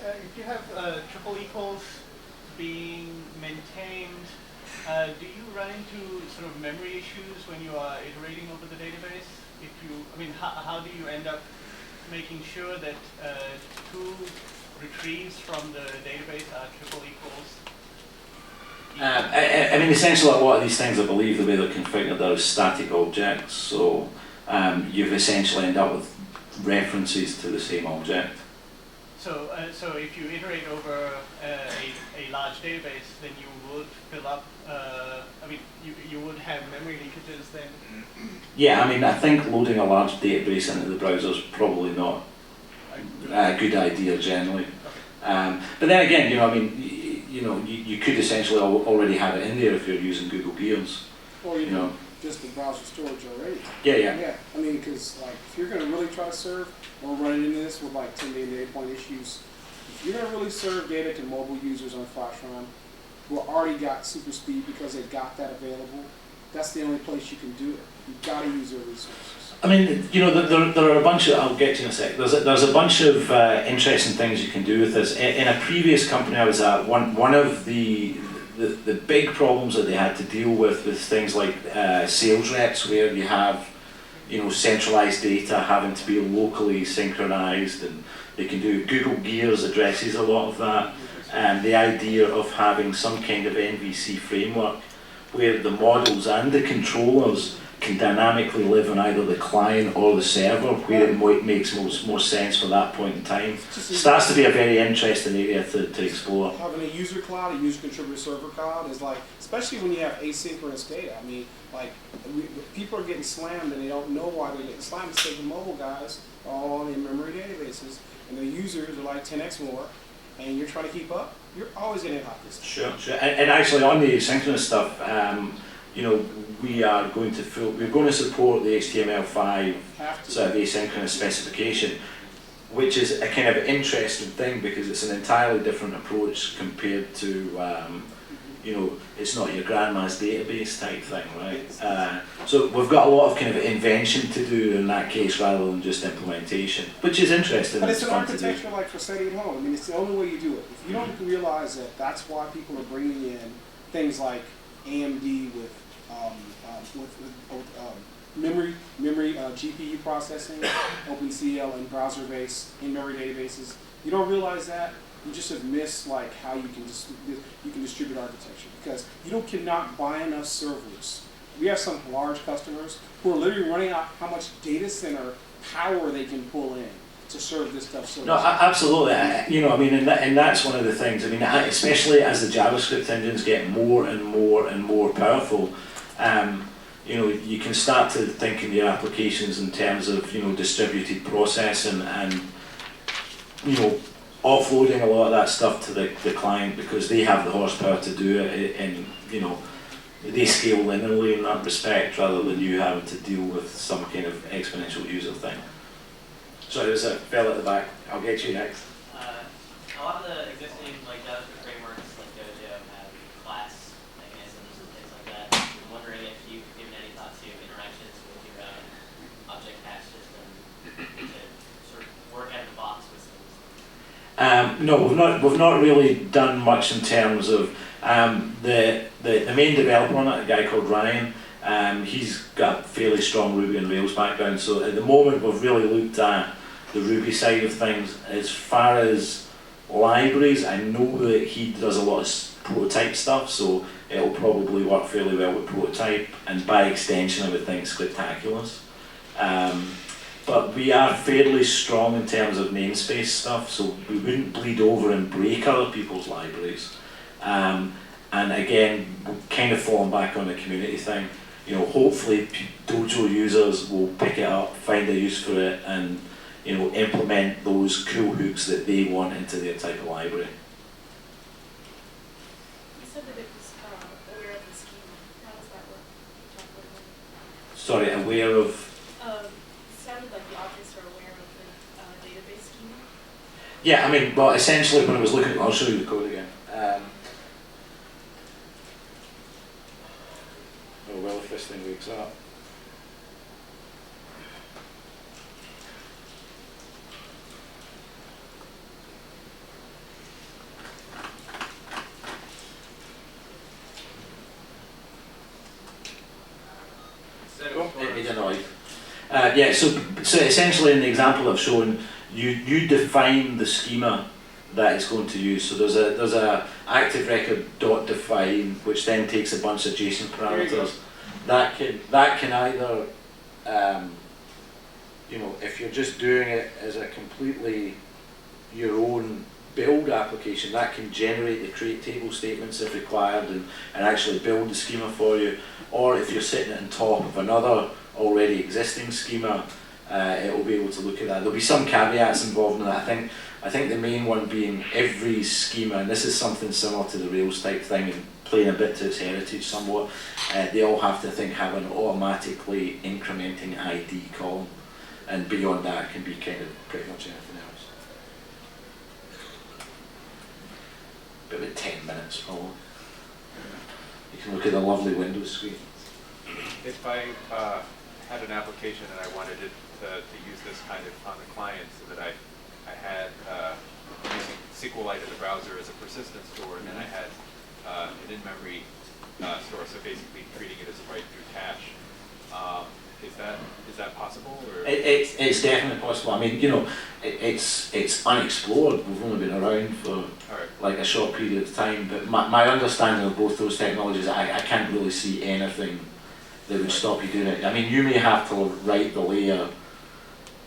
If you have triple equals being maintained, do you run into sort of memory issues when you are iterating over the database? How do you end up making sure that two retrieves from the database are triple equals? Essentially a lot of these things, I believe the way they're configured are as static objects, so you've essentially end up with references to the same object. So if you iterate over a large database, then you would fill up, you would have memory leakages then? Yeah, I think loading a large database into the browser is probably not a good idea generally. But then again, you could essentially already have it in there if you're using Google Gears. Or you know, just the browser storage already. Yeah. Yeah, because like if you're gonna really try to serve, or running into this with like 10 data point issues, if you're gonna really serve data to mobile users on FlashRun who already got super speed because they got that available, that's the only place you can do it. You've got to use their resources. There are a bunch of, I'll get to in a sec, there's a bunch of interesting things you can do with this. In a previous company I was at, one of the big problems that they had to deal with was things like sales reps where you have, centralized data having to be locally synchronized, and they can do, Google Gears addresses a lot of that, and the idea of having some kind of MVC framework where the models and the controllers can dynamically live on either the client or the server, where it makes more sense for that point in time. Starts to be a very interesting area to explore. Having a user cloud, a user contributor server cloud is like, especially when you have asynchronous data. People are getting slammed and they don't know why they're getting slammed. It's because the mobile guys are all on in-memory databases and the users are like 10x more, and you're trying to keep up. You're always going to have this. Sure. And actually on the asynchronous stuff, we're going to support the HTML5 sort of asynchronous specification, which is a kind of interesting thing because it's an entirely different approach compared to, it's not your grandma's database type thing, right? So we've got a lot of kind of invention to do in that case rather than just implementation, which is interesting. But it's an architecture like for setting it home. It's the only way you do it. If you don't realize that that's why people are bringing in things like AMD with memory GPU processing, OpenCL, and browser-based in-memory databases. You don't realize that, you just have missed how you can distribute architecture, because you cannot buy enough servers. We have some large customers who are literally running out how much data center power they can pull in to serve this stuff. No, absolutely. And that's one of the things. Especially as the JavaScript engines get more and more and more powerful. You can start to think in your applications in terms of distributed processing and offloading a lot of that stuff to the client because they have the horsepower to do it, and they scale linearly in that respect rather than you having to deal with some kind of exponential user thing. Sorry, there's a fella at the back. I'll get you next. a lot of the existing like JavaScript frameworks like Dojo have class mechanisms and things like that. I'm wondering if you've given any thought to interactions with your object hash system to sort of work out of the box with things. No, we've not really done much in terms of the main developer on it, a guy called Ryan. He's got a fairly strong Ruby and Rails background, so at the moment we've really looked at the Ruby side of things. As far as libraries, I know that he does a lot of prototype stuff, so it'll probably work fairly well with prototype, and by extension I would think Scriptaculous. But we are fairly strong in terms of namespace stuff, so we wouldn't bleed over and break other people's libraries. And again, we're kind of falling back on the community thing. You know, hopefully Dojo users will pick it up, find a use for it, and you know, implement those cool hooks that they want into their type of library. You said that it was aware of the schema. How does that work? Can you talk a little bit? Sorry, aware of? It sounded like the objects are aware of the database schema. Yeah, I mean, well, essentially when I was looking, I'll show you the code again. Oh well, if this thing wakes up. It made a noise. Yeah, so essentially in the example I've shown, you define the schema that it's going to use. So there's a ActiveRecord.define, which then takes a bunch of JSON parameters. That can either, you know, if you're just doing it as a completely your own build application, that can generate the create table statements if required and actually build the schema for you. Or if you're sitting on top of another already existing schema, it will be able to look at that. There'll be some caveats involved in that. I think the main one being every schema, and this is something similar to the Rails type thing and playing a bit to its heritage somewhat, they all have to have an automatically incrementing ID column, and beyond that it can be kind of pretty much anything else. About 10 minutes probably. You can look at the lovely Windows screen. If I had an application and I wanted it to use this kind of on the client, so that I had using SQLite in the browser as a persistent store, and then I had an in-memory store, so basically treating it as a write-through cache. Is that possible? Or? It's definitely possible. I mean, you know, it's unexplored. We've only been around for like a short period of time, but my understanding of both those technologies, I can't really see anything that would stop you doing it. I mean, you may have to write the layer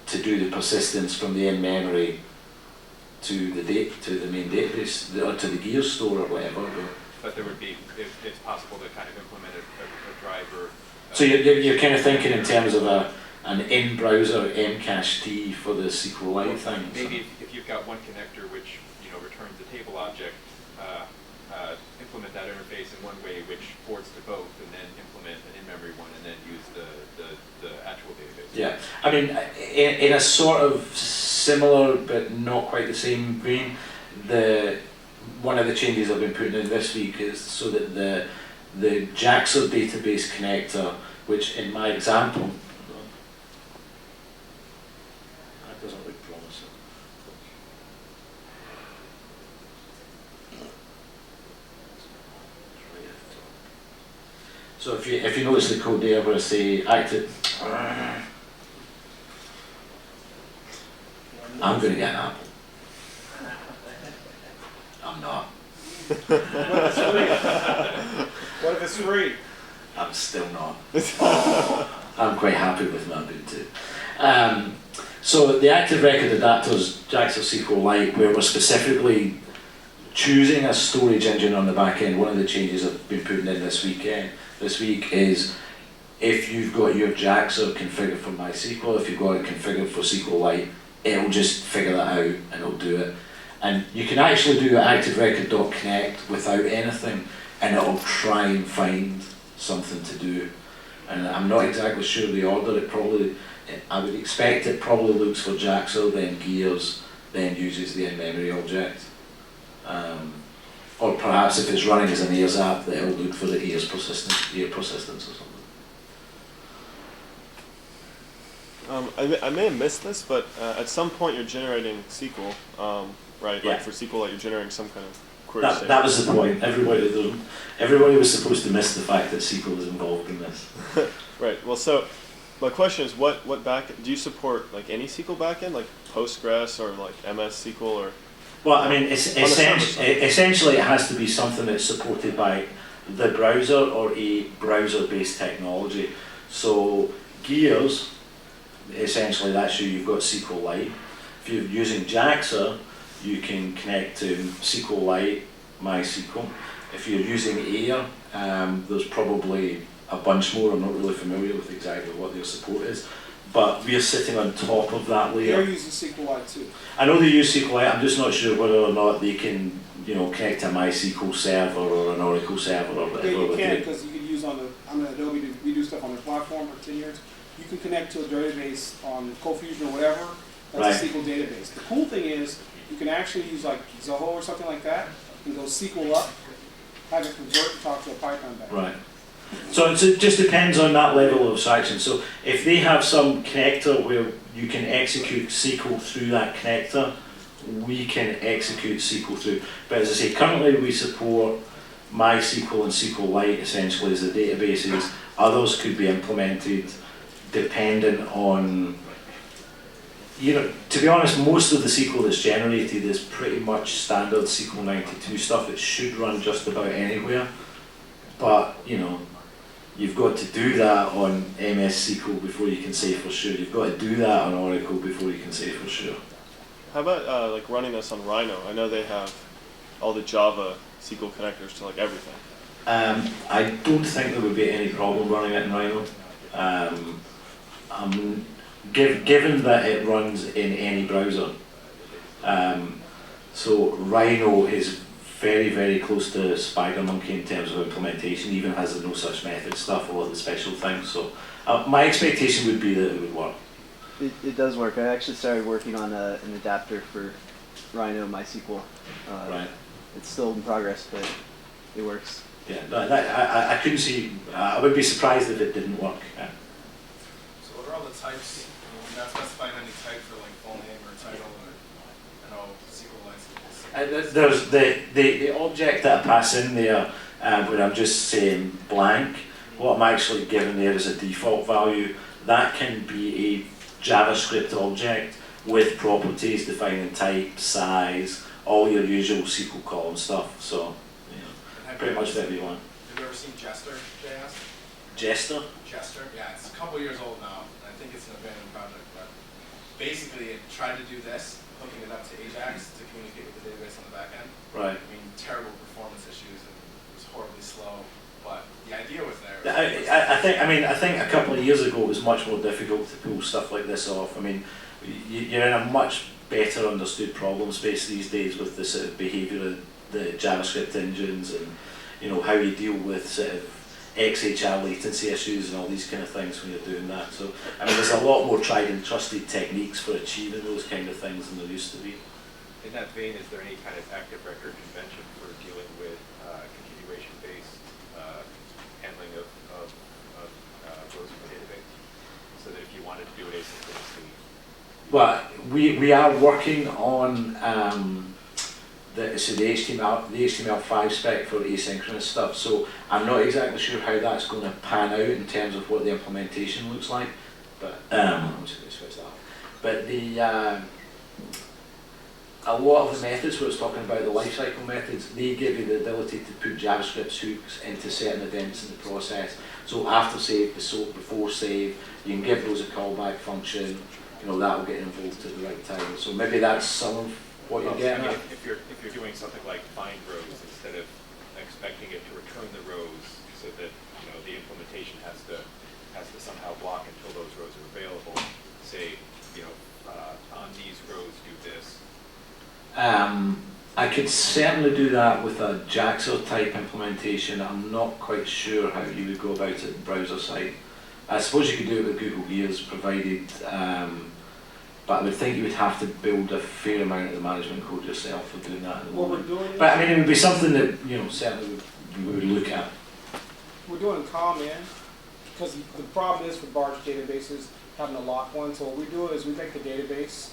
to do the persistence from the in-memory to the main database, or to the gear store or whatever. But there would be, it's possible to kind of implement a driver. So you're kind of thinking in terms of an in-browser mcache for the SQLite thing. Maybe if you've got one connector which returns a table object, implement that interface in one way which ports to both, and then implement an in-memory one, and then use the actual database. Yeah, I mean, in a sort of similar but not quite the same vein, one of the changes I've been putting in this week is so that the Jaxer database connector, which in my example, that doesn't look promising. So if you notice the code there where I say active, I'm going to get an apple. I'm not. What if it's free? I'm still not. I'm quite happy with my Ubuntu. So the Active Record adapters, Jaxer SQLite, where we're specifically choosing a storage engine on the back end. One of the changes I've been putting in this week is if you've got your Jaxer configured for MySQL, if you've got it configured for SQLite, it'll just figure that out and it'll do it. And you can actually do ActiveRecord.connect without anything, and it'll try and find something to do. And I'm not exactly sure the order. I would expect it probably looks for Jaxer, then gears, then uses the in-memory object. Or perhaps if it's running as an ears app, that it'll look for the ear persistence or something. I may have missed this, but at some point you're generating SQL, right? Yeah. Like for SQLite, you're generating some kind of query statement. That was the point. Everybody was supposed to miss the fact that SQL is involved in this. Right. Well, so my question is, what backend do you support? Like any SQL backend, like Postgres or like MS SQL or? Well, I mean, essentially it has to be something that's supported by the browser or a browser-based technology. So Gears, essentially that's you've got SQLite. If you're using JAXA, you can connect to SQLite, MySQL. If you're using Air, there's probably a bunch more. I'm not really familiar with exactly what their support is. But we're sitting on top of that layer. They're using SQLite too. I know they use SQLite. I'm just not sure whether or not they can, connect to a MySQL server or an Oracle server or whatever. Yeah, you can, because you can use on Adobe. We do stuff on their platform for 10 years. You can connect to a database on CoFusion or whatever. That's a SQL database. The cool thing is you can actually use like Zoho or something like that and go SQL up, have it convert and talk to a Python back. Right. So it just depends on that level of abstraction. So if they have some connector where you can execute SQL through that connector, we can execute SQL through. But as I say, currently we support MySQL and SQLite essentially as the databases. Others could be implemented dependent on, to be honest, most of the SQL that's generated is pretty much standard SQL 92 stuff. It should run just about anywhere. But, you've got to do that on MS SQL before you can say for sure. You've got to do that on Oracle before you can say for sure. How about like running this on Rhino? I know they have all the Java SQL connectors to like everything. I don't think there would be any problem running it in Rhino. Given that it runs in any browser. So Rhino is very, very close to SpiderMonkey in terms of implementation, even has the no such method stuff, all of the special things. So my expectation would be that it would work. It does work. I actually started working on an adapter for Rhino MySQL. Right. It's still in progress, but it works. Yeah, I couldn't see, I would be surprised if it didn't work. Yeah. So what are all the types? You're not specifying any type for like full name or title or SQLite. There's the object that I pass in there where I'm just saying blank. What I'm actually giving there is a default value. That can be a JavaScript object with properties defining type, size, all your usual SQL column stuff. So, pretty much whatever you want. Have you ever seen Jester.js? Jester? Jester, yeah, it's a couple years old now. I think it's an abandoned project, but basically it tried to do this, hooking it up to Ajax to communicate with the database on the back end. Right. I mean, terrible performance issues and it was horribly slow, but the idea was there. I think a couple of years ago it was much more difficult to pull stuff like this off. I mean, you're in a much better understood problem space these days with the sort of behaviour of the JavaScript engines and how you deal with sort of XHR latency issues and all these kind of things when you're doing that. So I mean, there's a lot more tried and trusted techniques for achieving those kind of things than there used to be. In that vein, is there any kind of active record convention for dealing with continuation-based handling of rows in the database? So that if you wanted to do it asynchronously. Well, we are working on the HTML5 spec for asynchronous stuff. So I'm not exactly sure how that's going to pan out in terms of what the implementation looks like. But I'm just going to switch that off. But a lot of the methods where it's talking about the lifecycle methods, they give you the ability to put JavaScript hooks into certain events in the process. So after save, before save, you can give those a callback function. That will get involved at the right time. So maybe that's some of what you're getting at. If you're doing something like find rows instead of expecting it to return the rows, so that the implementation has to somehow block until those rows are available. Say on these rows do this. I could certainly do that with a JAXA type implementation. I'm not quite sure how you would go about it browser side. I suppose you could do it with Google Gears, provided but I would think you would have to build a fair amount of the management code yourself for doing that at the What we're moment. doing But I mean, it would be something that, you know, certainly we would look at. we're doing common, because the problem is for large databases having to lock one. So what we do is we make the database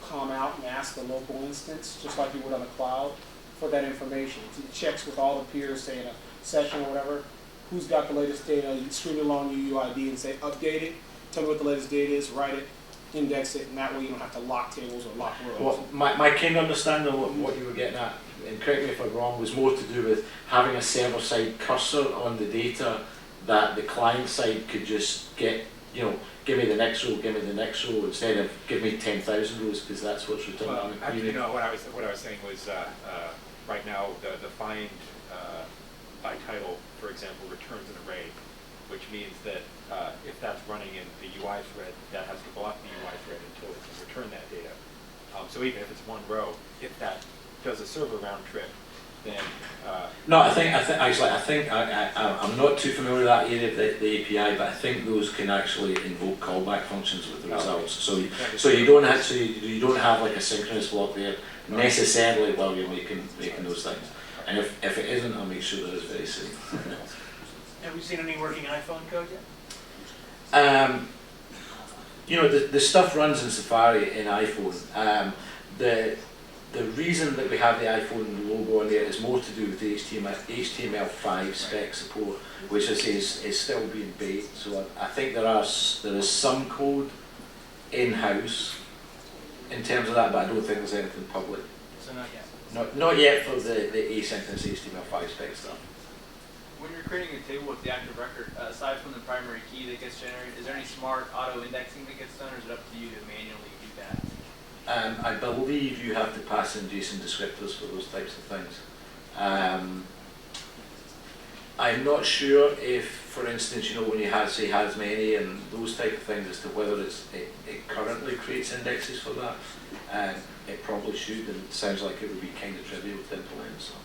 come out and ask the local instance, just like you would on the cloud, for that information. It checks with all the peers, say in a session or whatever, who's got the latest data. You stream it along UUID and say, update it, tell me what the latest data is, write it, index it, and that way you don't have to lock tables or lock rows. Well, my kind of understanding of what you were getting at, and correct me if I'm wrong, was more to do with having a server-side cursor on the data that the client side could just get, you know, give me the next row, give me the next row, instead of give me 10,000 rows, because that's what's returned. Well, actually, no. What I was saying was right now the find by title, for example, returns an array, which means that if that's running in the UI thread, that has to block the UI thread until it can return that data. So even if it's one row, if that does a server round trip, then no, I think I'm not too familiar with that area of the API, but I think those can actually invoke callback functions with the results. So you don't have like a synchronous block there necessarily while you're making those things. And if it isn't, I'll make sure that it's very soon. Have you seen any working iPhone code yet? You know, the stuff runs in Safari in iPhone. The reason that we have the iPhone logo on there is more to do with the HTML5 spec support, which I say is still being baked. So I think there is some code in-house in terms of that, but I don't think there's anything public. So not yet. Not yet for the asynchronous HTML5 spec stuff. When you're creating a table with the active record, aside from the primary key that gets generated, is there any smart auto-indexing that gets done, or is it up to you to manually do that? I believe you have to pass in JSON descriptors for those types of things. I'm not sure if, for instance, you know, when you say has many and those type of things, as to whether it currently creates indexes for that. It probably should, and it sounds like it would be kind of trivial to implement. So.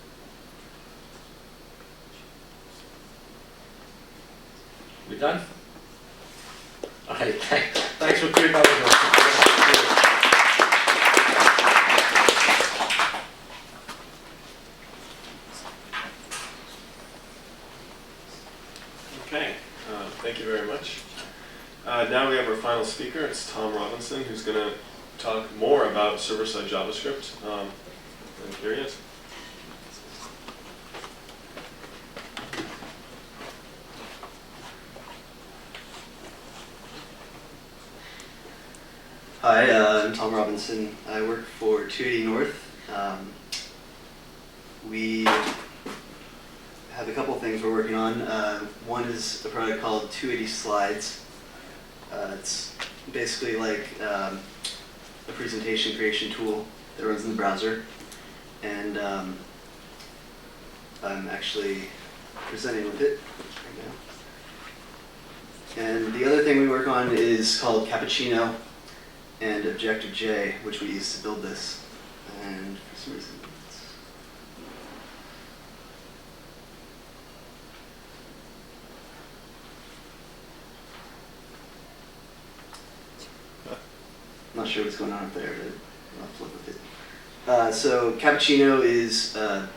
We done? Okay, thanks for putting that on. Okay, thank you very much. Now we have our final speaker. It's Tom Robinson, who's going to talk more about server-side JavaScript. And here he is. Hi, I'm Tom Robinson. I work for 280 North. We have a couple of things we're working on. One is a product called 280 Slides. It's basically like a presentation creation tool that runs in the browser. And I'm actually presenting with it right now. And the other thing we work on is called Cappuccino and Objective-J, which we use to build this. And for some reason, I'm not sure what's going on up there, but I'll flip with it. So Cappuccino is an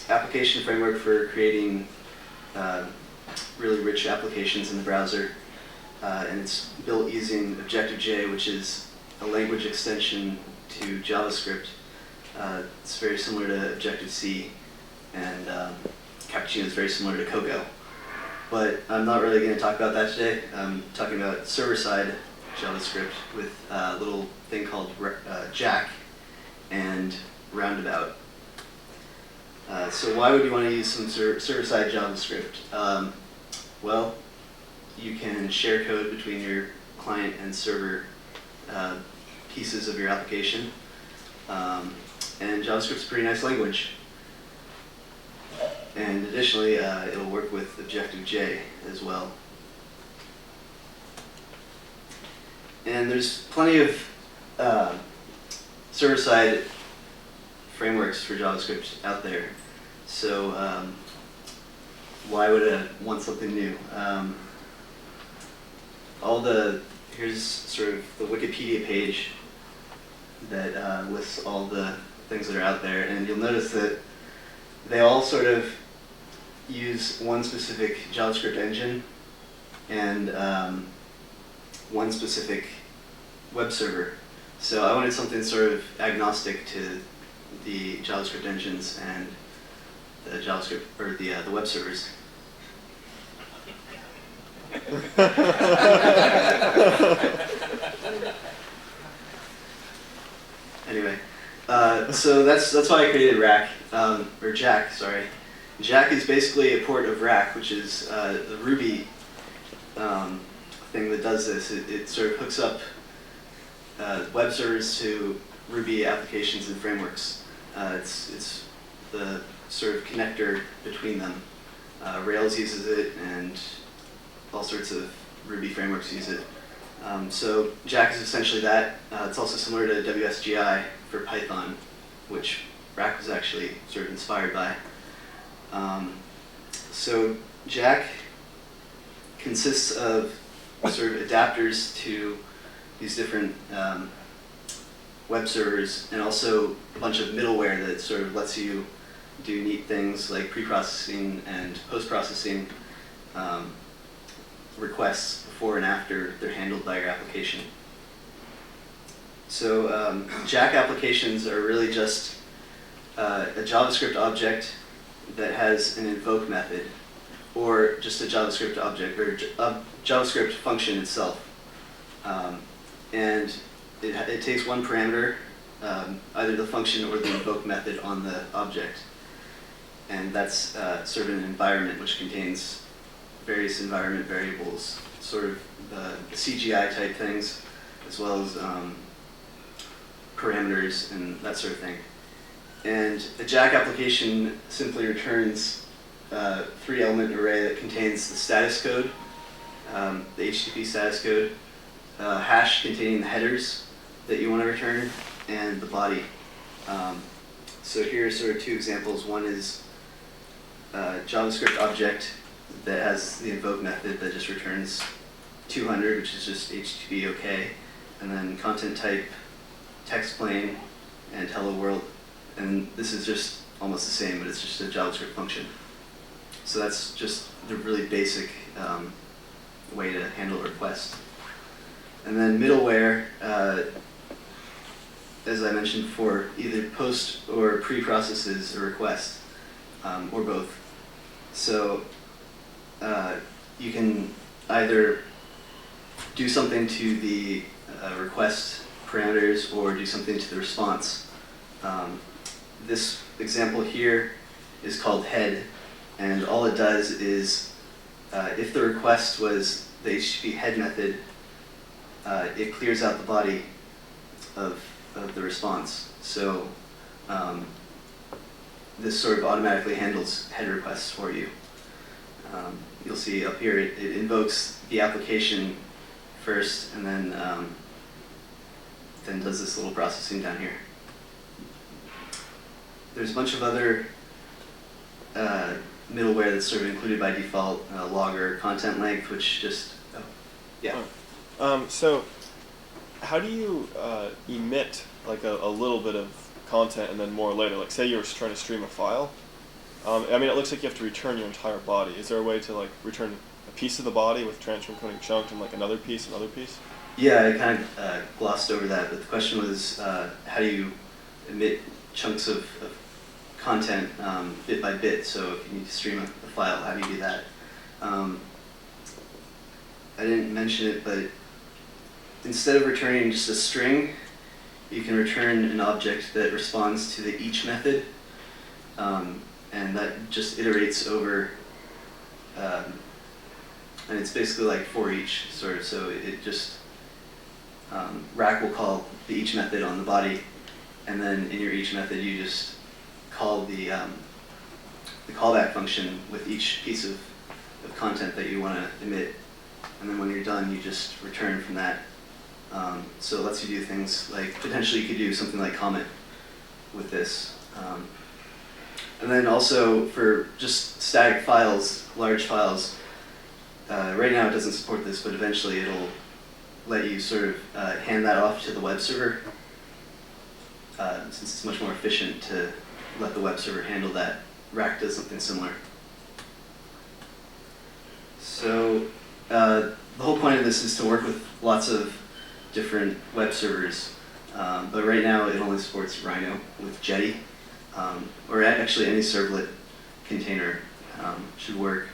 application framework for creating really rich applications in the browser. And it's built using Objective-J, which is a language extension to JavaScript. It's very similar to Objective-C, and Cappuccino is very similar to Cocoa. But I'm not really going to talk about that today. I'm talking about server-side JavaScript with a little thing called Jack and Roundabout. So why would you want to use some server-side JavaScript? Well, you can share code between your client and server pieces of your application. And JavaScript's a pretty nice language. And additionally, it'll work with Objective-J as well. And there's plenty of server-side frameworks for JavaScript out there. So why would I want something new? Here's sort of the Wikipedia page that lists all the things that are out there, and you'll notice that they all sort of use one specific JavaScript engine and one specific web server. So I wanted something sort of agnostic to the JavaScript engines and the JavaScript or the web servers. Anyway, so that's why I created Jack. Sorry, Jack is basically a port of Rack, which is the Ruby thing that does this. It sort of hooks up web servers to Ruby applications and frameworks. It's the sort of connector between them. Rails uses it, and all sorts of Ruby frameworks use it. So Jack is essentially that. It's also similar to WSGI for Python, which Rack was actually sort of inspired by. So Jack consists of sort of adapters to these different web servers, and also a bunch of middleware that sort of lets you do neat things like pre-processing and post-processing requests before and after they're handled by your application. So Jack applications are really just a JavaScript object that has an invoke method, or just a JavaScript object, or a JavaScript function itself. And it takes one parameter, either the function or the invoke method on the object. And that's sort of an environment which contains various environment variables, sort of the CGI type things, as well as parameters and that sort of thing. And a Jack application simply returns a 3-element array that contains the status code, the HTTP status code, hash containing the headers that you want to return, and the body. So here are sort of two examples. One is a JavaScript object that has the invoke method that just returns 200, which is just HTTP OK, and then content type, text plain, and hello world. And this is just almost the same, but it's just a JavaScript function. So that's just the really basic way to handle a request. And then middleware, as I mentioned before, either post or pre-processes a request, or both. So you can either do something to the request parameters or do something to the response. This example here is called head, and all it does is if the request was the HTTP head method, it clears out the body of the response. So this sort of automatically handles head requests for you. You'll see up here it invokes the application first, and then does this little processing down here. There's a bunch of other middleware that's sort of included by default, logger, content length, which just, yeah. So how do you emit like a little bit of content and then more later? Like say you're trying to stream a file. I mean, it looks like you have to return your entire body. Is there a way to like return a piece of the body with transfer encoding chunked and like another piece? Yeah, I kind of glossed over that, but the question was how do you emit chunks of content bit by bit? So if you need to stream a file, how do you do that? I didn't mention it, but instead of returning just a string, you can return an object that responds to the each method, and that just iterates over, and it's basically like for each sort of. So it just Rack will call the each method on the body, and then in your each method you just call the callback function with each piece of content that you want to emit, and then when you're done you just return from that. So it lets you do things like, potentially you could do something like comment with this. And then also for just static files, large files, right now it doesn't support this, but eventually it'll let you sort of hand that off to the web server. since it's much more efficient to let the web server handle that. Rack does something similar. So the whole point of this is to work with lots of different web servers, but right now it only supports Rhino with Jetty, or actually any servlet container should work.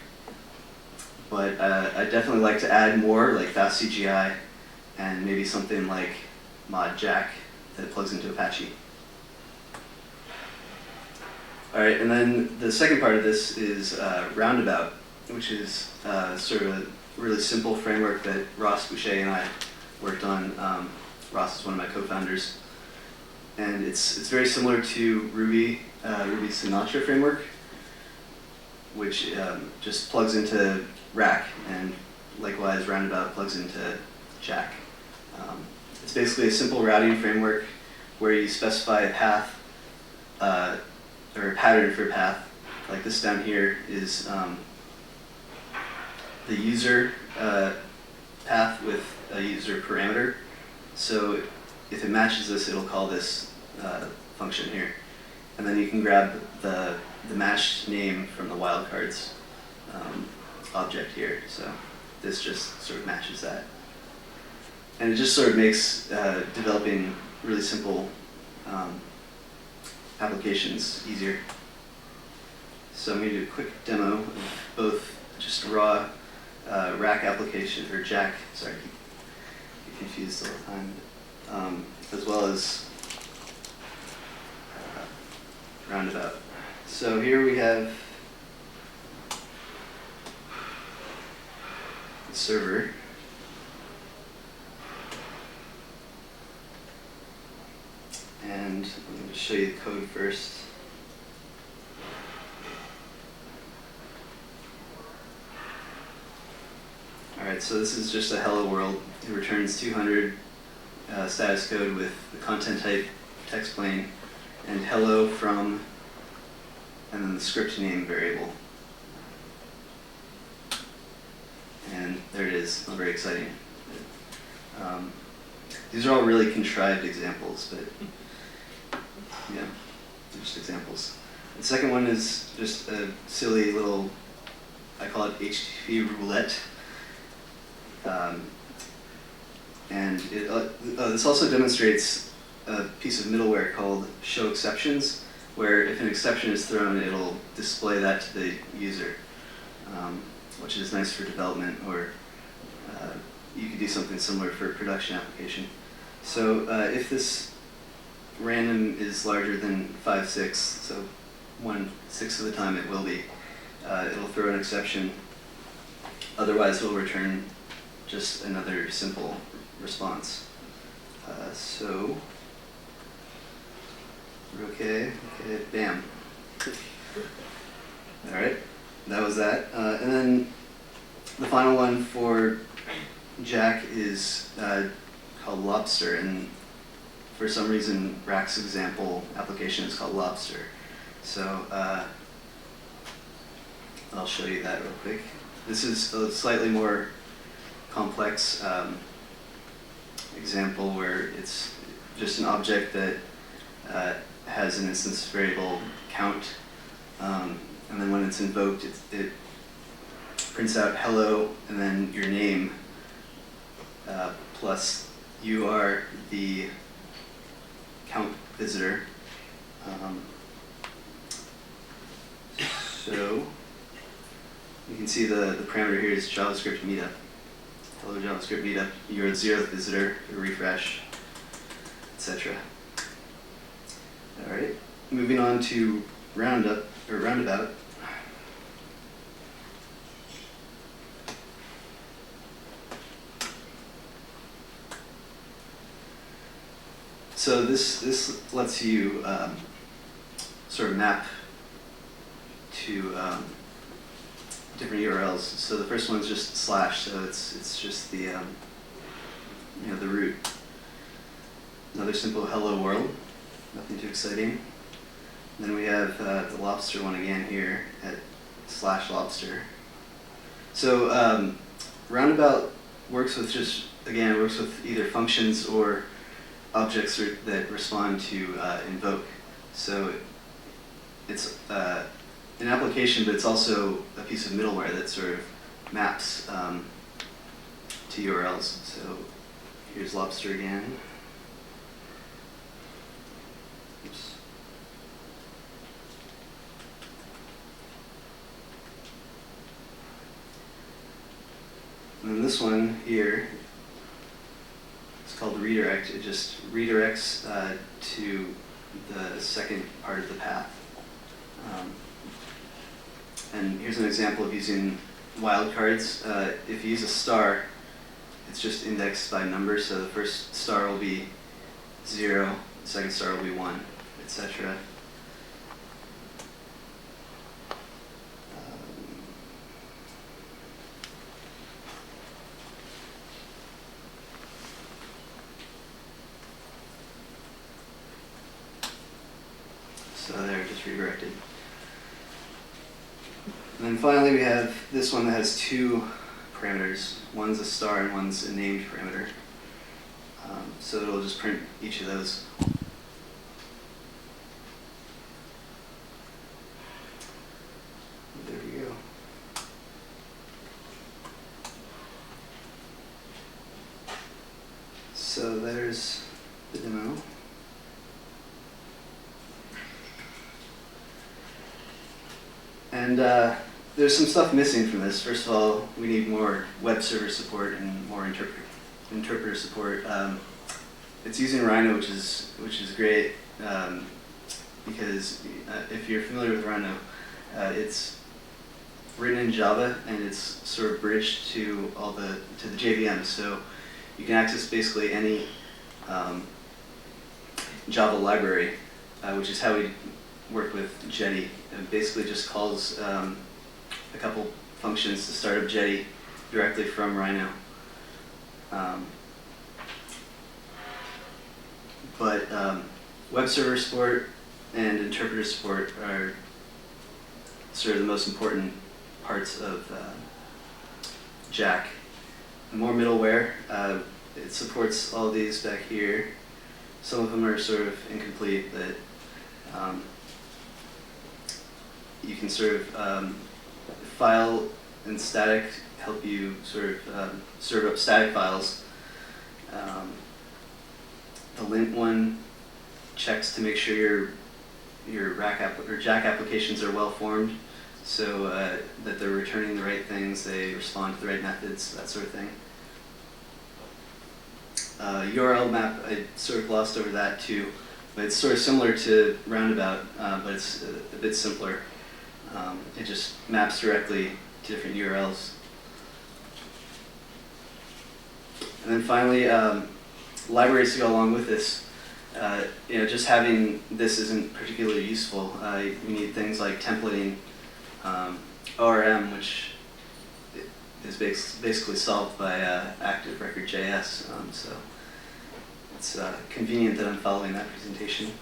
But I'd definitely like to add more, like fast CGI, and maybe something like mod Jack that plugs into Apache. All right, and then the second part of this is Roundabout, which is sort of a really simple framework that Ross Boucher and I worked on. Ross is one of my co-founders, and it's very similar to Ruby's Sinatra framework, which just plugs into Rack, and likewise Roundabout plugs into Jack. It's basically a simple routing framework where you specify a path or a pattern for a path. Like this down here is the user path with a user parameter. So if it matches this, it'll call this function here. And then you can grab the matched name from the wildcards object here. So this just sort of matches that. And it just sort of makes developing really simple applications easier. So I'm going to do a quick demo of both just raw Rack application, or Jack, sorry, I get confused all the time, as well as Roundabout. So here we have the server. And I'm going to show you the code first. Alright, so this is just a hello world. It returns 200 status code with the content type text plain and hello from, and then the script name variable. And there it is, very exciting. These are all really contrived examples, but yeah, they're just examples. The second one is just a silly little, I call it HTTP roulette. And this also demonstrates a piece of middleware called show exceptions, where if an exception is thrown, it'll display that to the user, which is nice for development, or you could do something similar for a production application. So if this random is larger than 5/6, so 1/6 of the time it will be, it'll throw an exception. Otherwise, it'll return just another simple response. So we're okay, bam. All right, that was that. And then the final one for Jack is called Lobster, and for some reason Rack's example application is called Lobster. So I'll show you that real quick. This is a slightly more complex example where it's just an object that has an instance variable count, and then when it's invoked, it prints out hello and then your name plus you are the count visitor. So you can see the parameter here is JavaScript Meetup. Hello JavaScript Meetup. You're the 0th visitor. Refresh, etc. All right. Moving on to Roundabout. So this lets you sort of map to different URLs. So the first one's just /, so it's just the the root. Another simple hello world, nothing too exciting. Then we have the lobster one again here at /lobster. So Roundabout works with it works with either functions or objects that respond to invoke. So it's an application, but it's also a piece of middleware that sort of maps to URLs. So here's lobster again. Oops. And then this one here, it's called redirect. It just redirects to the second part of the path. And here's an example of using wildcards. If you use a star, it's just indexed by number. So the first star will be 0, the second star will be 1, etc. So they're just redirected. And then finally we have this one that has 2 parameters. One's a star and one's a named parameter. So it'll just print each of those. There we go. So there's the demo. And there's some stuff missing from this. First of all, we need more web server support and more interpreter support. It's using Rhino, which is great because if you're familiar with Rhino, it's written in Java and it's sort of bridged to the JVM. So you can access basically any Java library, which is how we work with Jetty. It basically just calls a couple functions to start up Jetty directly from Rhino. But web server support and interpreter support are sort of the most important parts of Jack. More middleware. It supports all these back here. Some of them are sort of incomplete, but you can sort of file and static help you sort of serve up static files. The lint one checks to make sure your Jack applications are well formed, so that they're returning the right things, they respond to the right methods, that sort of thing. URL map, I sort of glossed over that too, but it's sort of similar to Roundabout, but it's a bit simpler. It just maps directly to different URLs. And then finally, libraries to go along with this. Just having this isn't particularly useful. We need things like templating, ORM, which is basically solved by ActiveRecord.js. So it's convenient that I'm following that presentation.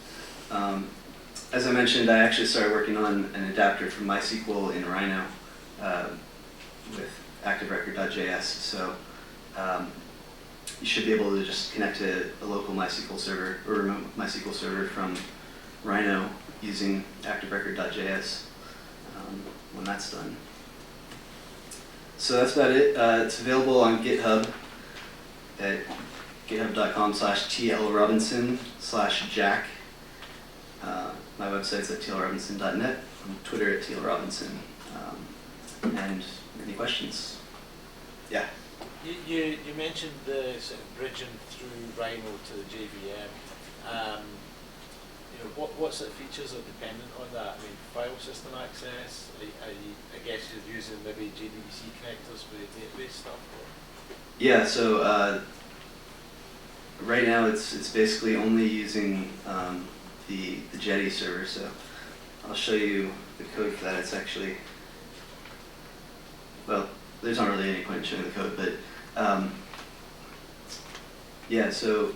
As I mentioned, I actually started working on an adapter for MySQL in Rhino with ActiveRecord.js. So you should be able to just connect to a local MySQL server or remote MySQL server from Rhino using ActiveRecord.js when that's done. So that's about it. It's available on GitHub at github.com/tlrobinson/jack. My website's at tlrobinson.net. On Twitter at tlrobinson. And any questions? Yeah. You mentioned the sort of bridging through Rhino to the JVM. What sort of features are dependent on that? I mean, file system access. I guess you're using maybe JDBC connectors for your database stuff. Or? Yeah. So right now it's basically only using the Jetty server. So I'll show you the code for that. It's actually, well, there's not really any point in showing the code, but yeah, so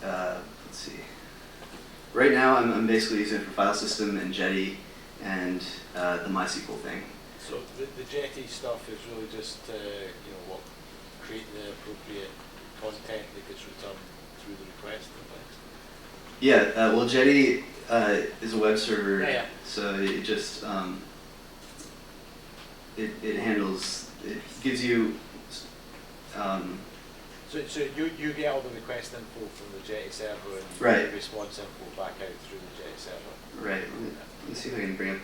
let's see. Right now I'm basically using it for file system and Jetty and the MySQL thing. So the Jetty stuff is really just creating the appropriate content that gets returned through the request and things. Yeah, well, Jetty is a web server, Yeah. so it just it handles, it gives you So you get all the request info from the Jetty server and Right. the response info back out through the Jetty server. right. Let me see if I can bring up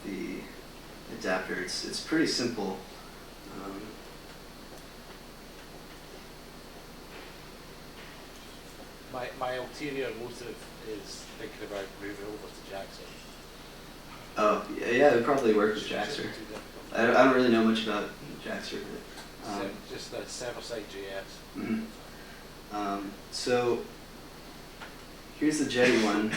the adapter. It's pretty simple. My ulterior motive is thinking about moving over to Jackson. Oh, yeah, it would probably work with Jaxer. Shouldn't be too difficult. I don't really know much about Jaxer, but Just that server-side JS. mhm. So here's the Jetty one.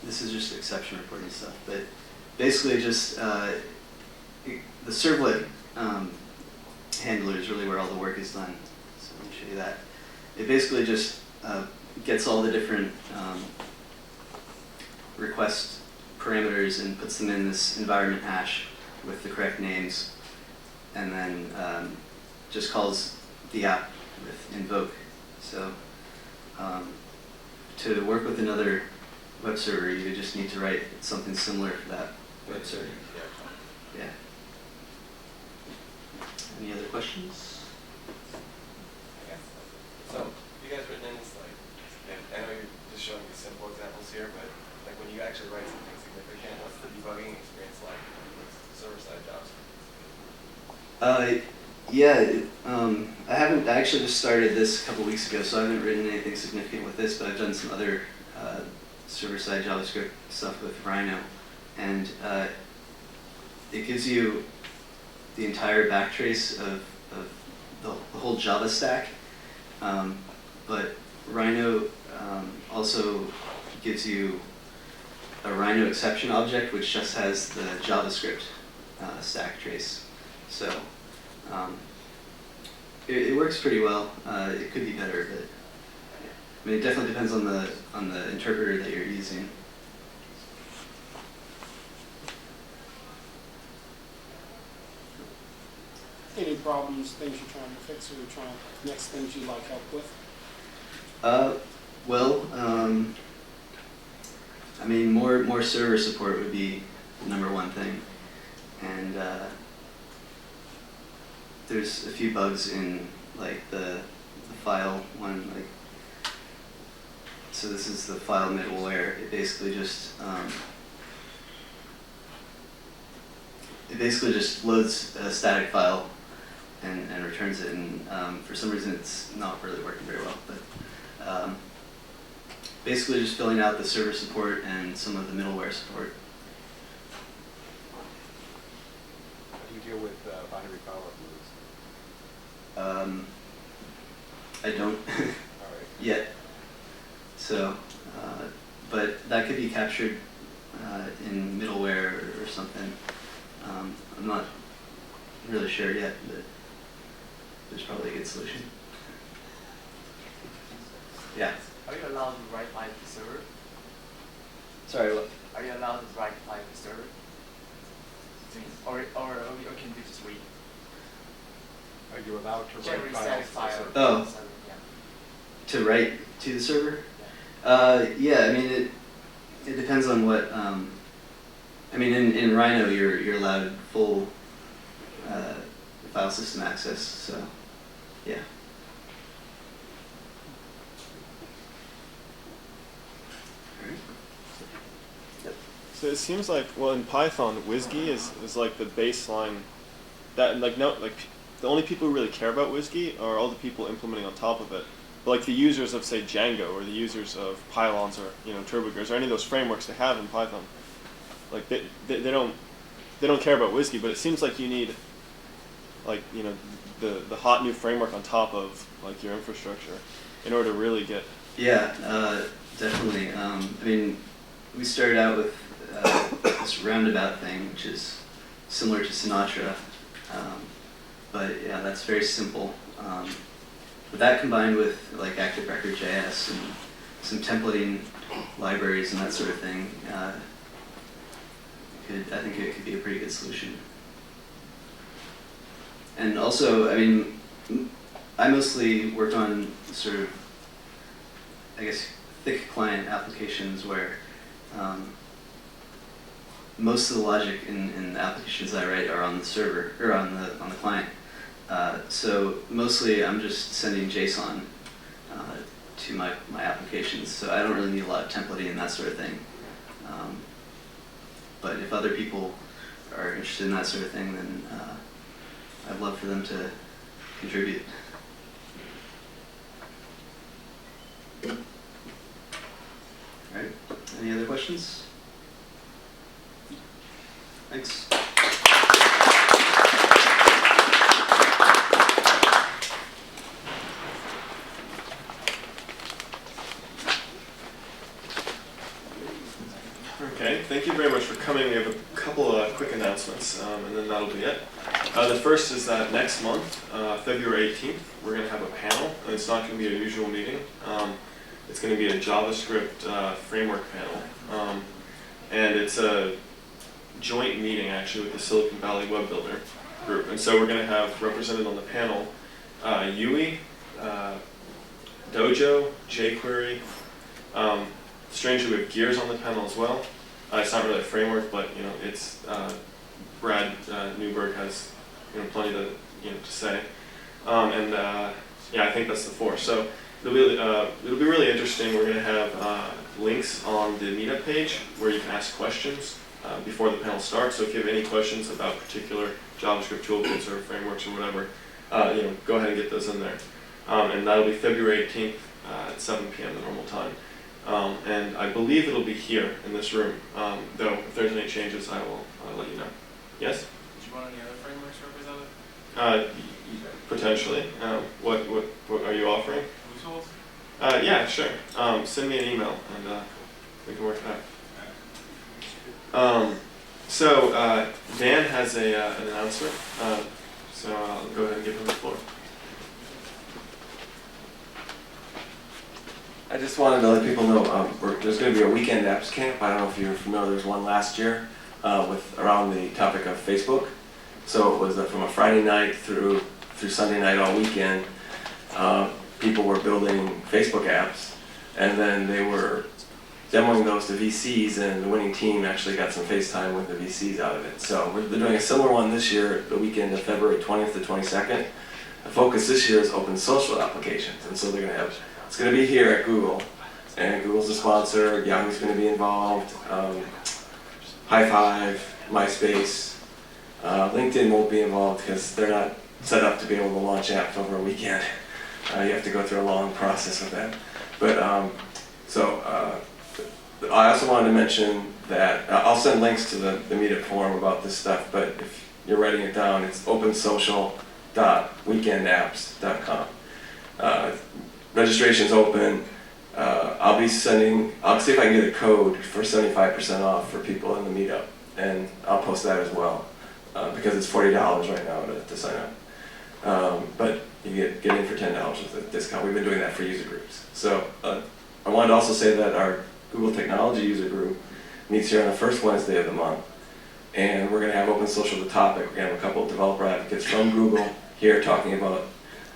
This is just exception reporting stuff, but basically just the servlet handler is really where all the work is done. So let me show you that. It basically just gets all the different request parameters and puts them in this environment hash with the correct names, and then just calls the app with invoke. So to work with another web server, you would just need to write something similar for that web server. Yeah. Any other questions? So, you guys written in this, like, and I know you're just showing the simple examples here, but like when you actually write something significant, what's the debugging experience like with server-side JavaScript? I actually just started this a couple weeks ago, so I haven't written anything significant with this, but I've done some other server-side JavaScript stuff with Rhino, and it gives you the entire backtrace of the whole Java stack, but Rhino also gives you a Rhino exception object, which just has the JavaScript stack trace. So it works pretty well. It could be better, but I mean, it definitely depends on the interpreter that you're using. Any problems, things you're trying to fix, or next things you'd like help with? I mean, more server support would be the number one thing, and there's a few bugs in like the file one, like, so this is the file middleware. It basically just loads a static file and returns it, and for some reason it's not really working very well, but basically just filling out the server support and some of the middleware support. How do you deal with binary file uploads? I don't All right. yet, so but that could be captured in middleware or something. I'm not really sure yet, but there's probably a good solution. Yeah. Are you allowed to write by the server? Sorry, what? Are you allowed to write by the server? Or you can do just read? Are you allowed to write Generally files to the satisfy server? Oh. Yeah. To write to the server? Yeah. Yeah, I mean it depends on what. I mean, in Rhino you're allowed full file system access, so yeah. So it seems like, well, in Python, WSGI is like the baseline. That the only people who really care about WSGI are all the people implementing on top of it. But like the users of, say, Django, or the users of Pylons, or TurboGears, or any of those frameworks they have in Python, like they don't care about WSGI. But it seems like you need, like, the hot new framework on top of like your infrastructure in order to really get. Yeah, definitely. I mean, we started out with this roundabout thing, which is similar to Sinatra, but yeah, that's very simple. But that combined with like ActiveRecord.js and some templating libraries and that sort of thing, I think it could be a pretty good solution. And also, I mean, I mostly work on sort of, I guess, thick client applications where most of the logic in the applications I write are on the server or on the client. So mostly I'm just sending JSON to my applications. So I don't really need a lot of templating and that sort of thing. But if other people are interested in that sort of thing, then I'd love for them to contribute. All right. Any other questions? Thanks. Okay, thank you very much for coming. We have a couple of quick announcements, and then that'll be it. The first is that next month, February 18th, we're going to have a panel, and it's not going to be a usual meeting. It's going to be a JavaScript framework panel, and it's a joint meeting actually with the Silicon Valley Web Builder group. And so we're going to have represented on the panel UI, Dojo, jQuery. Strangely, we have Gears on the panel as well. It's not really a framework, but it's Brad Newberg has plenty to to say. Yeah, I think that's the four. So it'll be really interesting. We're going to have links on the meetup page where you can ask questions before the panel starts. So if you have any questions about particular JavaScript toolkits or frameworks or whatever, go ahead and get those in there. And that'll be February 18th at 7 p.m. the normal time. And I believe it'll be here in this room. Though if there's any changes, I'll let you know. Yes? Did you want any other frameworks represented? Potentially. What are you offering? Tools? Yeah, sure. Send me an email and we can work it out. So Dan has an announcement. So I'll go ahead and give him the floor. I just wanted to let people know there's going to be a weekend apps camp. I don't know if you're familiar. There was one last year with around the topic of Facebook. So it was from a Friday night through Sunday night all weekend. People were building Facebook apps, and then they were demoing those to VCs, and the winning team actually got some FaceTime with the VCs out of it. So they're doing a similar one this year, the weekend of February 20th to 22nd. The focus this year is open social applications, and so they're going to have. It's going to be here at Google, and Google's the sponsor. Yahoo's going to be involved. High Five, MySpace, LinkedIn won't be involved because they're not set up to be able to launch apps over a weekend. You have to go through a long process with that. But I also wanted to mention that I'll send links to the meetup forum about this stuff. But if you're writing it down, it's opensocial.weekendapps.com. Registration's open. I'll see if I can get a code for 75% off for people in the meetup, and I'll post that as well because it's $40 right now to sign up. But you get in for $10 with a discount. We've been doing that for user groups. So I wanted to also say that our Google Technology user group meets here on the first Wednesday of the month, and we're going to have Open Social the topic. We're going to have a couple of developer advocates from Google here talking about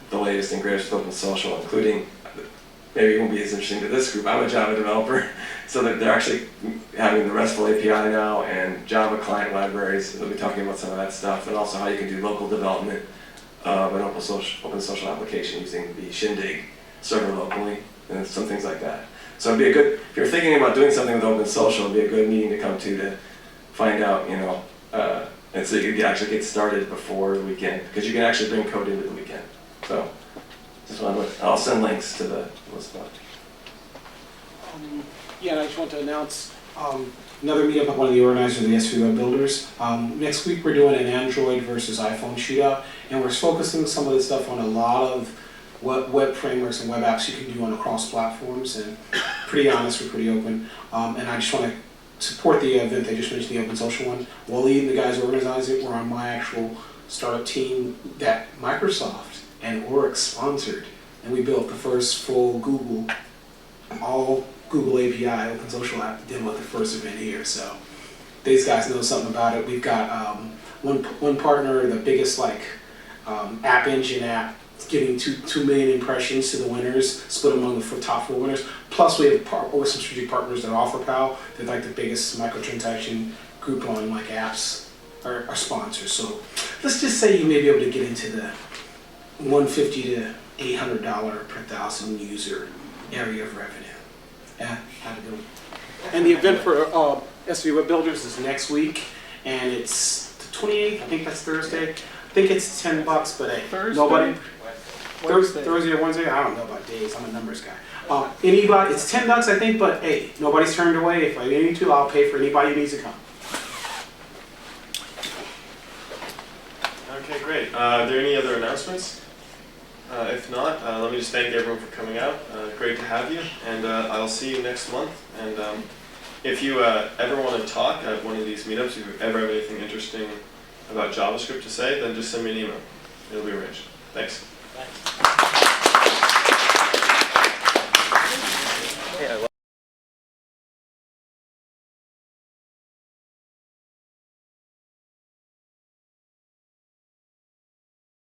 the latest and greatest Open Social, including, maybe it won't be as interesting to this group, I'm a Java developer, so that they're actually having the RESTful API now and Java client libraries. They'll be talking about some of that stuff, and also how you can do local development of an open social application using the Shindig server locally, and some things like that. So it'd be a good, if you're thinking about doing something with Open Social, it'd be a good meeting to come to find out, and so you can actually get started before the weekend, because you can actually bring code into the weekend. So, I'll send links to the list. Yeah, and I just want to announce another meetup of one of the organizers of the SV Web Builders. Next week we're doing an Android versus iPhone shootout, and we're focusing some of this stuff on a lot of web frameworks and web apps you can do on across platforms, and pretty honest, we're pretty open. And I just want to support the event they just mentioned, the Open Social one. Waleed and the guys organizing it were on my actual startup team that Microsoft and Oryx sponsored, and we built the first full Google, all Google API open social app to demo at the first event here. So these guys know something about it. We've got one partner, the biggest App Engine app, giving 2 million impressions to the winners, split among the top 4 winners. Plus, we have some strategic partners that OfferPal. They're like the biggest microtransaction group on apps, are sponsors. So let's just say you may be able to get into the $150 to $800 per 1,000 user area of revenue. Yeah, how'd it go? And the event for SV Web Builders is next week, and it's the 28th. I think that's Thursday. I think it's $10, but hey, Thursday? nobody. Wednesday. Thursday or Wednesday? I don't know about days. I'm a numbers guy. Anybody? It's $10, I think, but hey, nobody's turned away. If I need to, I'll pay for anybody who needs to come. Okay, great. Are there any other announcements? If not, let me just thank everyone for coming out. Great to have you, and I'll see you next month. And if you ever want to talk at one of these meetups, if you ever have anything interesting about JavaScript to say, then just send me an email. It'll be arranged. Thanks. Thanks.